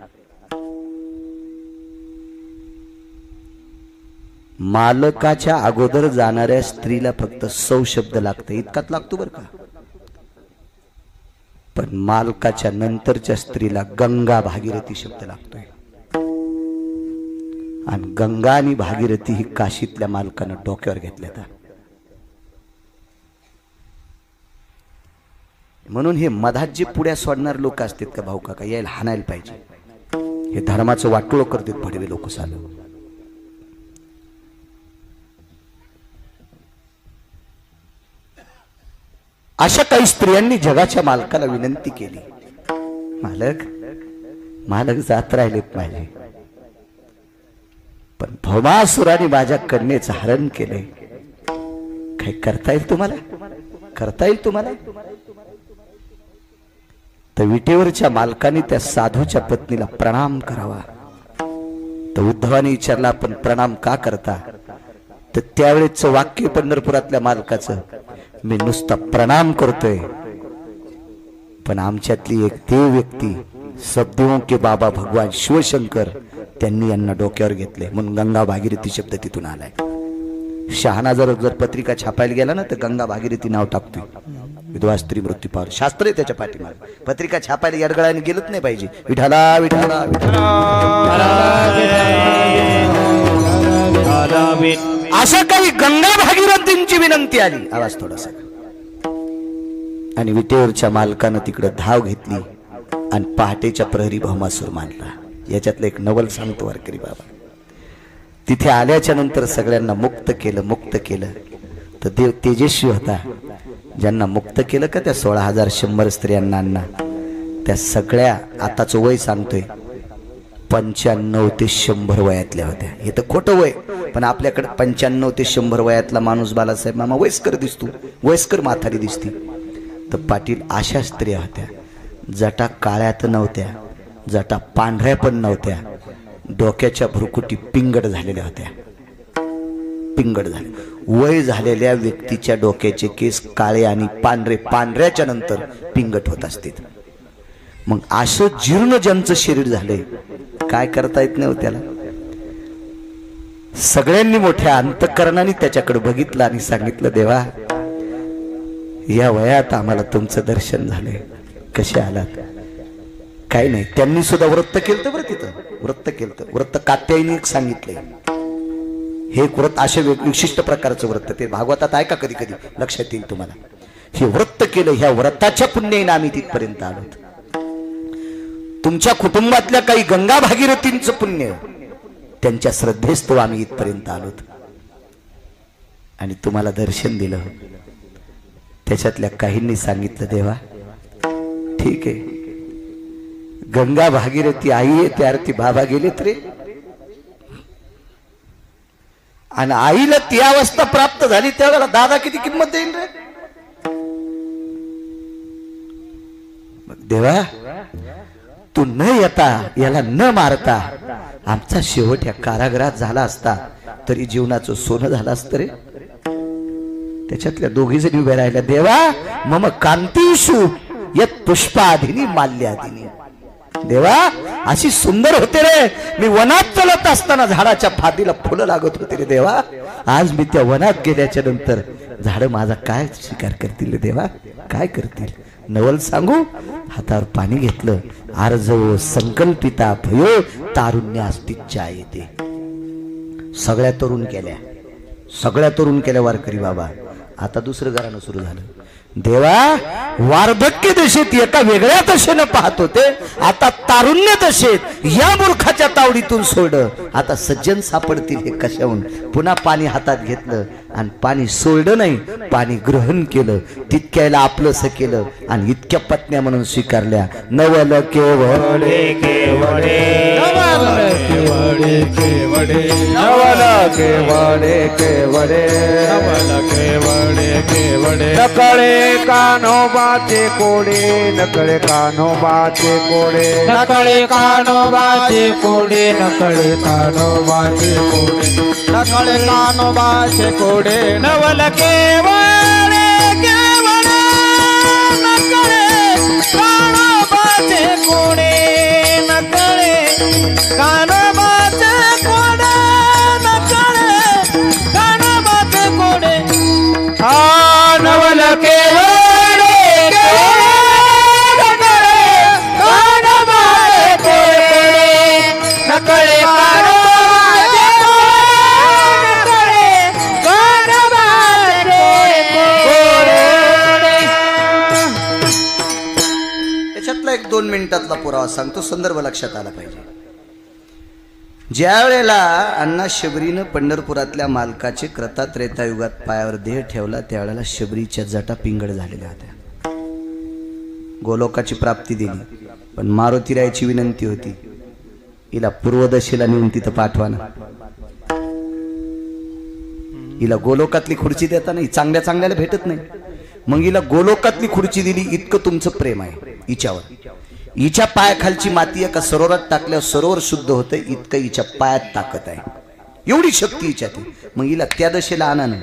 मालकाच्या अगोदर जाणाऱ्या स्त्रीला फक्त सौ शब्द लागते, इतकाच लागतो बरं का. पण मालकाच्या नंतरच्या स्त्रीला गंगा भागीरथी शब्द लागतोय. आणि गंगा आणि भागीरथी ही काशीतल्या मालकानं डोक्यावर घेतल्या. म्हणून हे मधात जे पुढ्या सोडणार लोक असतात का भाऊ काका, यायला हाणायला पाहिजे. हे धर्माचं वाटोळ करतात भडवे लोक साल. अशा काही स्त्रियांनी जगाच्या मालकाला विनंती केली, मालक मालक जात राहिलेत माझे, पण भौमासुराने माझ्या कन्येचं हरण केले, काय करता येईल तुम्हाला, करता येईल तुम्हाला. तर विटेवरच्या मालकाने त्या साधूच्या पत्नीला प्रणाम करावा. तर उद्धवाने विचारला, आपण प्रणाम का करता. तर त्यावेळेच वाक्य पंढरपुरातल्या मालकाचं, मी नुसता प्रणाम करतोय, पण आमच्यातली एक देव व्यक्ती सबदेवों के बाबा भगवान शिवशंकर त्यांनी यांना डोक्यावर घेतले, म्हणून गंगा भागीरथी शब्द तिथून आलाय. शहाणा जर पत्रिका छापायला गेला ना तर गंगा भागीरथी नाव टाकतोय. विधवा स्त्री मृत्यू पावर शास्त्र आहे त्याच्या पाठीमागे. पत्रिका छापायला यडगळाने गेलंच नाही पाहिजे. विठाला विठाला अशा काही गंगा भागीरथींची विनंती आली. आवाज थोडासा. आणि विटेवरच्या मालकानं तिकडे धाव घेतली आणि पहाटेच्या प्रहरी भौमासूर मानला. याच्यातलं एक नवल सांगतो वारकरी बाबा. तिथे आल्याच्या नंतर सगळ्यांना मुक्त केलं. तर देव तेजस्वी होता. ज्यांना मुक्त केलं का त्या 16,100 स्त्रियांना, त्या सगळ्या आताचं वय सांगतोय 95 ते 100 वयातल्या होत्या. हे तर खोटं वय, पण आपल्याकडे 95 ते 100 वयातला माणूस बालासाहेब मामा वयस्कर दिसतो, वयस्कर म्हातारी दिसती. तर पाटील अशा स्त्रिया होत्या. जटा काळ्या तर नव्हत्या, जटा पांढऱ्या पण नव्हत्या, डोक्याच्या भ्रुकुटी पिंगड झालेल्या होत्या. पिंगड झाले. वय झालेल्या व्यक्तीच्या डोक्याचे केस काळे आणि पांढरे, पांढऱ्याच्या नंतर पिंगट होत असतात. मग असं जीर्ण ज्यांचं शरीर झालंय, काय करता येत नाही त्याला. सगळ्यांनी मोठ्या अंतःकरणाने त्याच्याकडे बघितलं आणि सांगितलं, देवा या वयात आम्हाला तुमचं दर्शन झालंय, कसे आलात. काही नाही, त्यांनी सुद्धा व्रत केलं बरं. तिथं व्रत केलं. व्रत कात्यायनी सांगितलंय. हे व्रत असे विशिष्ट प्रकारचं व्रत, ते भागवतात ऐका कधी कधी लक्षात येईल तुम्हाला. हे व्रत केलं, ह्या व्रताच्या पुण्याने आम्ही तिथपर्यंत आलो. तुमच्या कुटुंबातल्या काही गंगा भागीरथींचं पुण्य, त्यांच्या श्रद्धेस्तव आम्ही इथपर्यंत आलोत आणि तुम्हाला दर्शन दिलं. त्याच्यातल्या काहींनी सांगितलं, देवा ठीक आहे, गंगा भागीरथी आई आहे त्या अर्थी बाबा गेलेत रे, आणि आईला ती अवस्था प्राप्त झाली त्यावेळेला दादा किती किंमत देईल रे. देवा तू न येता, याला न मारता आमचा शेवट या कारागृहात झाला असता तरी जीवनाचं सोनं झालं असतं रे. त्याच्यातल्या दोघी जणी उभ्या राहिल्या, देवा मम कांतीषु यत पुष्पाधिनी माल्याधिनी. देवा अशी सुंदर होते रे, मी वनात चलत असताना झाडाच्या फांदीला फुलं लागत होती रे देवा. आज मी त्या वनात गेल्याच्या नंतर झाड माझा काय स्वीकार करतील रे देवा, काय करतील. नवल सांगू, हातावर पाणी घेतलं. आर्जव संकल्पिता भयो तारुण्यास्तिच्या येते. सगळ्या तरुण केल्या वारकरी बाबा. आता दुसरं घराणं सुरू झालं. देवा वार्धक्य दशेत एका वेगळ्या दशेनं पाहत होते, आता तारुण्य दशेत या मूर्खाच्या तावडीतून सोडलं. आता सज्जन सापडतील हे कशाहून. पुन्हा पाणी हातात घेतलं आणि पाणी सोडलं नाही, पाणी ग्रहण केलं. तितक्याला आपलंसं केलं आणि इतक्या पत्न्या म्हणून स्वीकारल्या. नवल केवळे केवळे नवल केवळे केवळे नवल केवळे केवळे नवल केवळे केवळे नकळे कान्होबाचे कोडे नकळे कान्होबाचे कोडे नकळे कान्होबाचे कोडे नकळे कान्होबाचे कोडे नकळे कान्होबाचे कोडे नवल केवळे केवळे नकळे कान्होबाचे कोडे नकळे कान्होबाचे कोडे नकळे एक 2 मिनिटातला पुरावा सांगतो, संदर्भ लक्षात आला पाहिजे. ज्या वेळेला अण्णा शबरीनं पंढरपुरातल्या मालकाचे क्रता त्रेतायुगात पायावर देह ठेवला, त्यावेळेला शबरीच्या जटा पिंगळ झालेल्या होत्या. गोलोकाची प्राप्ती दिली, पण मारुतीरायाची विनंती होती, हिला पूर्वदशेला नेऊन तिथं पाठवा ना. हिला गोलोकातली खुर्ची देता नाही, चांगल्या चांगल्याला भेटत नाही. मग हिला गोलोकातली खुर्ची दिली. इतकं तुमचं प्रेम आहे हिच्यावर. हिच्या पायाखालची माती एका सरोवरात टाकल्यावर सरोवर शुद्ध होतं, इतकं हिच्या पायात ताकद आहे, एवढी शक्ती हिच्यात. मग हिला त्या दशेला आणा ना.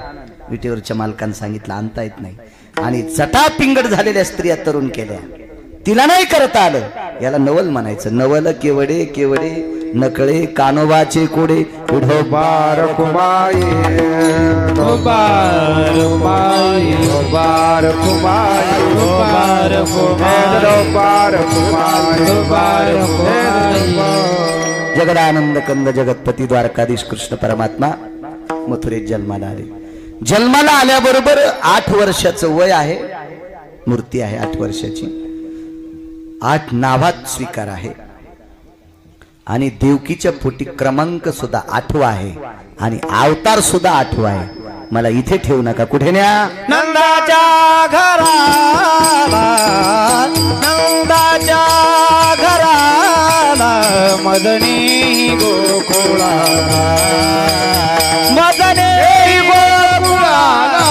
विटेवरच्या मालकानं सांगितलं आणता येत नाही. आणि जटा पिंगड झालेल्या स्त्रिया तरुण केल्या, तिला नाही करता आलं. याला नवल म्हणायचं. नवल केवडे केवडे नकळे कानोबाचे कोडे. उढोबार कुमाई उबार कुमाई उबार कुमाई उबार कुमाई उबार कुमाई. जगदानंद कंद जगतपती द्वारकाधीश कृष्ण परमात्मा मथुरेत जन्माला आले. जन्माला आल्याबरोबर 8 वर्षाचं वय आहे, मूर्ती आहे 8 वर्षाची, 8 नावात स्वीकार आहे. आणि देवकीच्या पोटी क्रमांक सुद्धा 8वा आहे आणि अवतार सुद्धा 8वा आहे. मला इथे ठेवू नका, कुठे न्या. नंदाच्या घराला नंदाच्या घराला मदनी गोकुळाला मदनी गोकुळाला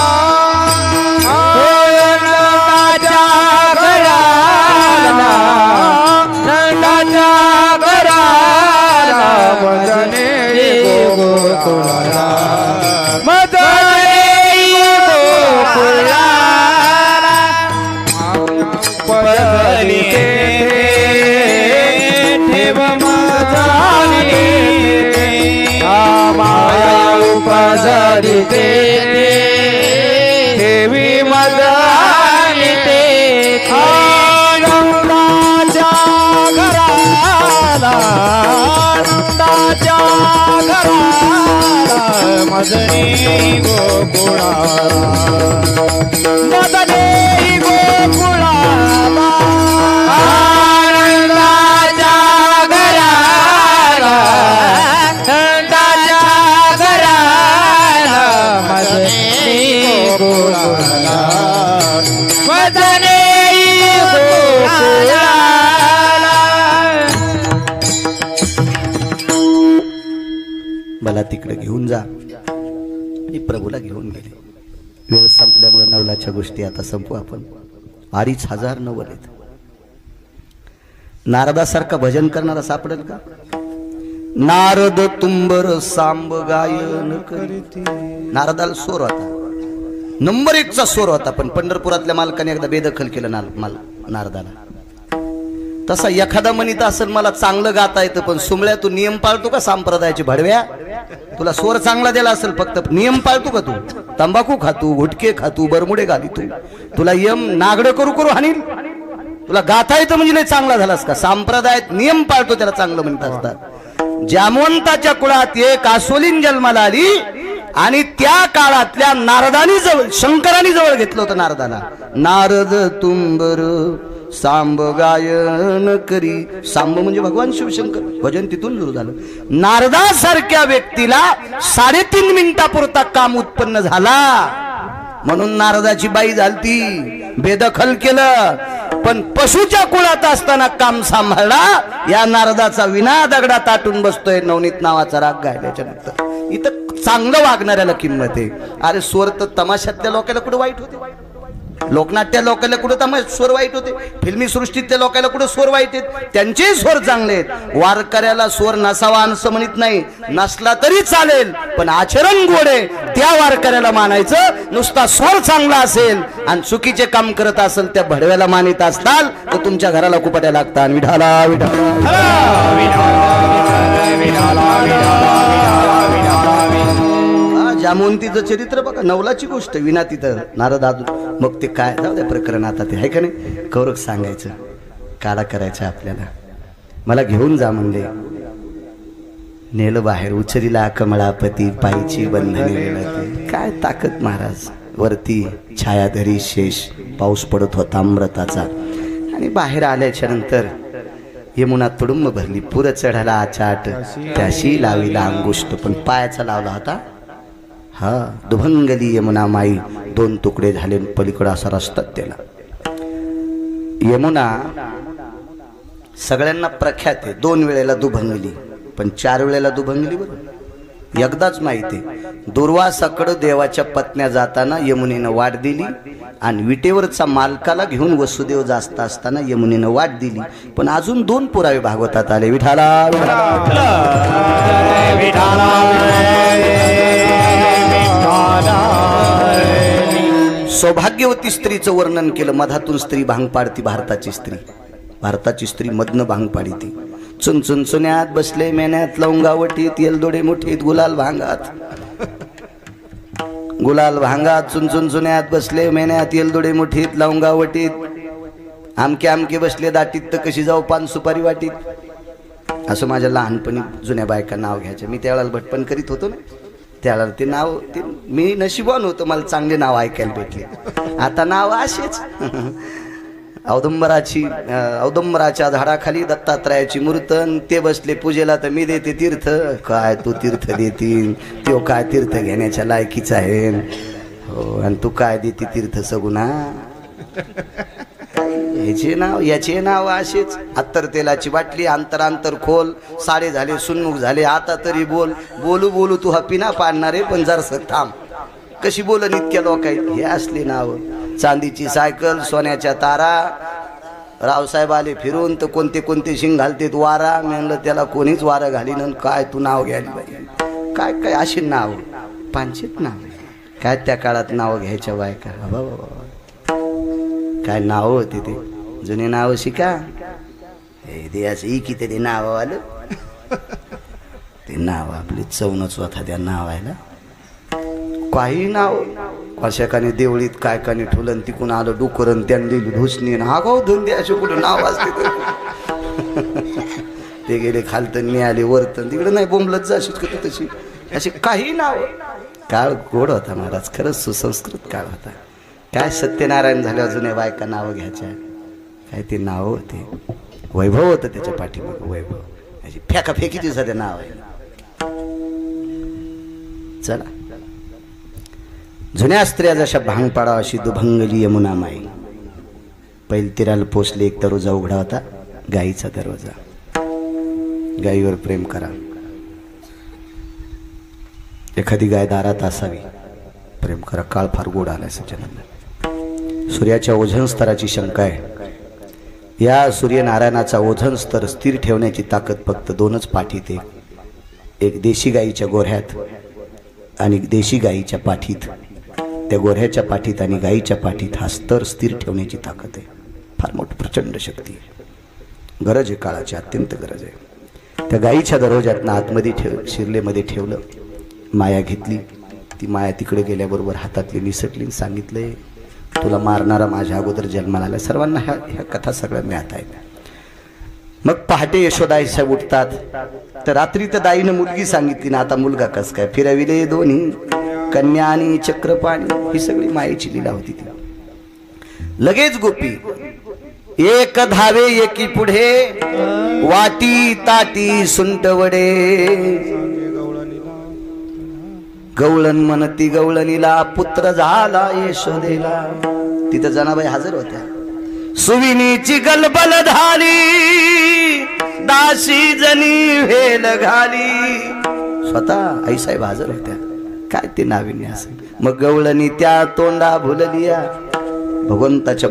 नंदाच्या घराला नंदाच्या घराला मदनी गोकुळाला देवी मदानी ते नंदाच्या घराला नंदाच्या घराला मदनी गोकुळाला मदनी गोकुळाला नंदाच्या घराला नंदाच्या घराला मदनी गोकुळाला मदनी गोकुळाला. मला तिकडे घेऊन जा. आणि प्रभूला घेऊन गेले. वेळ संपल्यामुळे नवलाच्या गोष्टी आता संपू आपण. 2,500 नवल आहेत. नारदासारखा भजन करणारा सापडेल का? नारद तुंबर सांब गायन करीती. नारदाला स्वर होता, नंबर 1चा स्वर होता, पण पंढरपुरातल्या मालकाने एकदा बेदखल केलं नारदाला. तसा एखादा म्हणत असेल मला चांगलं गाता येतं, पण सुमळ्या तू नियम पाळतो का संप्रदायाची भडव्या? तुला स्वर चांगला दिला असेल, फक्त नियम पाळतो का तू? तंबाखू खातू, गुटके खातू, बरमुडे घाली तू, तुला यम नागडं करू करू हानील. तुला गाता येतं म्हणजे लय चांगला झालास का? संप्रदायात नियम पाळतो त्याला चांगलं म्हणत असतात. जामवंताच्या कुळात एक आसोलीन जन्माला आली आणि त्या काळातल्या नारदानी जवळ, शंकरांनी जवळ घेतलं होतं नारदाला. नारद तुंबर सांब गायन करी. सांब म्हणजे भगवान शिवशंकर. भजन तिथून सुरू झालं. नारदासारख्या व्यक्तीला 3.5 मिनिटापुरता काम उत्पन्न झाला, म्हणून नारदाची बाई झालती, बेदखल केलं. पण पशुच्या कुळात असताना काम सांभाळला. या नारदाचा विना दगडा ताटून बसतोय नवनीत नावाचा राग गायल्याच्या नंतर. इथं चांगलं वागणाऱ्याला किंमत आहे. अरे स्वर तर तमाशातल्या लोकांना कुठे वाईट होते, लोकनाट्य लोकांना कुठे स्वर वाईट होते, फिल्मी सृष्टीतल्या लोकांना कुठे स्वर वाईट आहेत, त्यांचे स्वर चांगले आहेत. वारकऱ्याला स्वर नसावा असं म्हणत नाही, नसला तरी चालेल, पण आचरण गोड आहे त्या वारकऱ्याला मानायचं. नुसता स्वर चांगला असेल आणि चुकीचे काम करत असेल त्या भडव्याला मानित असताल तर तुमच्या घराला कुपट्या लागतात. विठाला जामवंतीचं चरित्र बघा, नवलाची गोष्ट, विना तिथं नारद आदू. मग ते काय जाऊ द्या प्रकरण, आता ते आहे का नाही, कौरक सांगायचं, काळा करायचा आपल्याला. मला घेऊन जा म्हणले, नेलं बाहेर. उचरीला कमळापती पायची बंधने. काय ताकद महाराज. वरती छायाधरी शेष, पाऊस पडत होता अमृताचा. आणि बाहेर आल्याच्या नंतर यमुना तुडुंब भरली, पुर चढाला आचाट, त्याशी लावीला अंगुष्ट, पण पायाचा लावला होता हा दुभंगली यमुना माई, 2 तुकडे झाले, पलीकडे असा रस्ता त्याला. यमुना सगळ्यांना प्रख्यात आहे, 2 वेळेला दुभंगली, पण 4 वेळेला दुभंगली बरोबर एकदाच माहिती आहे. दुर्वासाकडं देवाच्या पत्न्या जाताना यमुनेनं वाट दिली, आणि विटेवरचा मालकाला घेऊन वसुदेव जास्त असताना यमुनेनं वाट दिली. पण अजून 2 पुरावे भागवतात आले. विठाला सौभाग्यवती स्त्रीचं वर्णन केलं. मधातून स्त्री भांग पाडती, भारताची स्त्री मधनं भांग पाडती. चुनचुन चुन्यात बसले मेन्यात, लवंगावटीत येलदोडे मुठीत, गुलाल भांगात चुनचुन चुन्यात बसले मेन्यात, येलदोडे मुठीत, लवंगावटीत, आमके आमके बसले दाटीत, तर कशी जाऊ पान सुपारी वाटीत. असं माझ्या लहानपणी जुन्या बायका नाव घ्यायच्या. मी त्यावेळेला भटपण करीत होतो ना, त्यावेळेला ते नाव, ते मी नशिबान होतो, मला चांगले नाव ऐकायला भेटले. आता नाव असेच. औदुंबराच्या झाडाखाली दत्तात्रयाची मूर्त, ते बसले पूजेला, तर मी देते तीर्थ. काय तू तीर्थ देतील, तो काय तीर्थ घेण्याच्या लायकीचा आहे हो, आणि तू काय देते तीर्थ सगुणा. याचे नाव असेच. अत्तर तेलाची बाटली, अंतर खोल, साडे झाले, सुन्मुख झाले, आता तरी बोलू तू हपिना पाडणारे, पण जरस थांब. कशी बोलन इतक्या लोक आहेत, हे असले नाव. चांदीची सायकल, सोन्याच्या तारा, रावसाहेब आले फिरून, तर कोणते शिंग घालतेत वारा. मी म्हणलं त्याला कोणीच वारा घालीन, काय तू नाव घ्यायला पाहिजे. काय अशी नाव, पांचित नाव काय त्या काळात नाव घ्यायच्या बायका. बाबा काय नाव होते ते, जुने नाव शिका. हे असं इकी ते नाव आलं, ते नाव आपली चवनच होता त्या नावायला. काही नाव कशाकाने देवळीत काय काने ठुलन, तिकून आलं डुकरन, त्याने दिली ढुसणी, हागाव धंदे असे कुठं नाव असते. ते गेले खालतन, मी आले वरतन, तिकडे नाही बोंबलत जाशील का तू तशी. असे काही नाव. काळ गोड होता महाराज, खरंच सुसंस्कृत काळ होता. काय सत्यनारायण झाल्यावर जुन्या बायका नावं घ्यायच्या, काय ते नाव होते. वैभव होतं त्याच्या पाठीमागं, वैभव. अशी फेकाफेकीची सध्या नाव आहे. चला, जुन्या स्त्रिया जशा भांग पाडा, अशी दुभंगली यमुना माई. पहिल तिराला पोचले, एक दरवाजा उघडा होता, गाईचा दरवाजा. गाईवर प्रेम करा. एखादी गाय दारात असावी, प्रेम करा. काळ फार गोड आलाय सज्जनांना. सूर्याच्या ओझन स्तराची शंका आहे. या सूर्यनारायणाचा ओझन स्तर स्थिर ठेवण्याची ताकद फक्त 2च पाठीत. एक देशी गाईच्या गोऱ्ह्यात आणि देशी गाईच्या पाठीत. त्या गोऱ्ह्याच्या पाठीत आणि गाईच्या पाठीत हा स्तर स्थिर ठेवण्याची ताकद आहे. फार मोठी प्रचंड शक्ती आहे. गरज आहे, काळाची अत्यंत गरज आहे. त्या गाईच्या दरवाज्यातनं आतमध्ये शिरलेमध्ये ठेवलं. माया घेतली. ती माया तिकडे गेल्याबरोबर हातातली निसटली, सांगितलंय तुला मारणारा माझ्या अगोदर जन्माला आला. सर्वांना ह्या कथा सगळ्या ज्ञात आहेत. मग पहाटे यशोदाई साहेब उठतात, तर रात्री तर दाईनं मुलगी सांगितली ना, आता मुलगा कस काय. फिरविले दोन्ही कन्या आणि चक्रपाणी. ही सगळी मायेची लीला होती ती. लगेच गोपी एक धावे एकी पुढे, वाटी ताटी सुंटवडे. गवळण म्हणती गवळणीला, पुत्र झाला यशोदेला. तिथं जनाबाई हजर होत्या. सुविनीची गलबल झाली, दासी जनी भेल घाली. स्वतः आईसाहेब हजर होत्या. काय ते नाविन्य असेल. मग गवळणी त्या तोंडा भुललिया, भगवंताच्या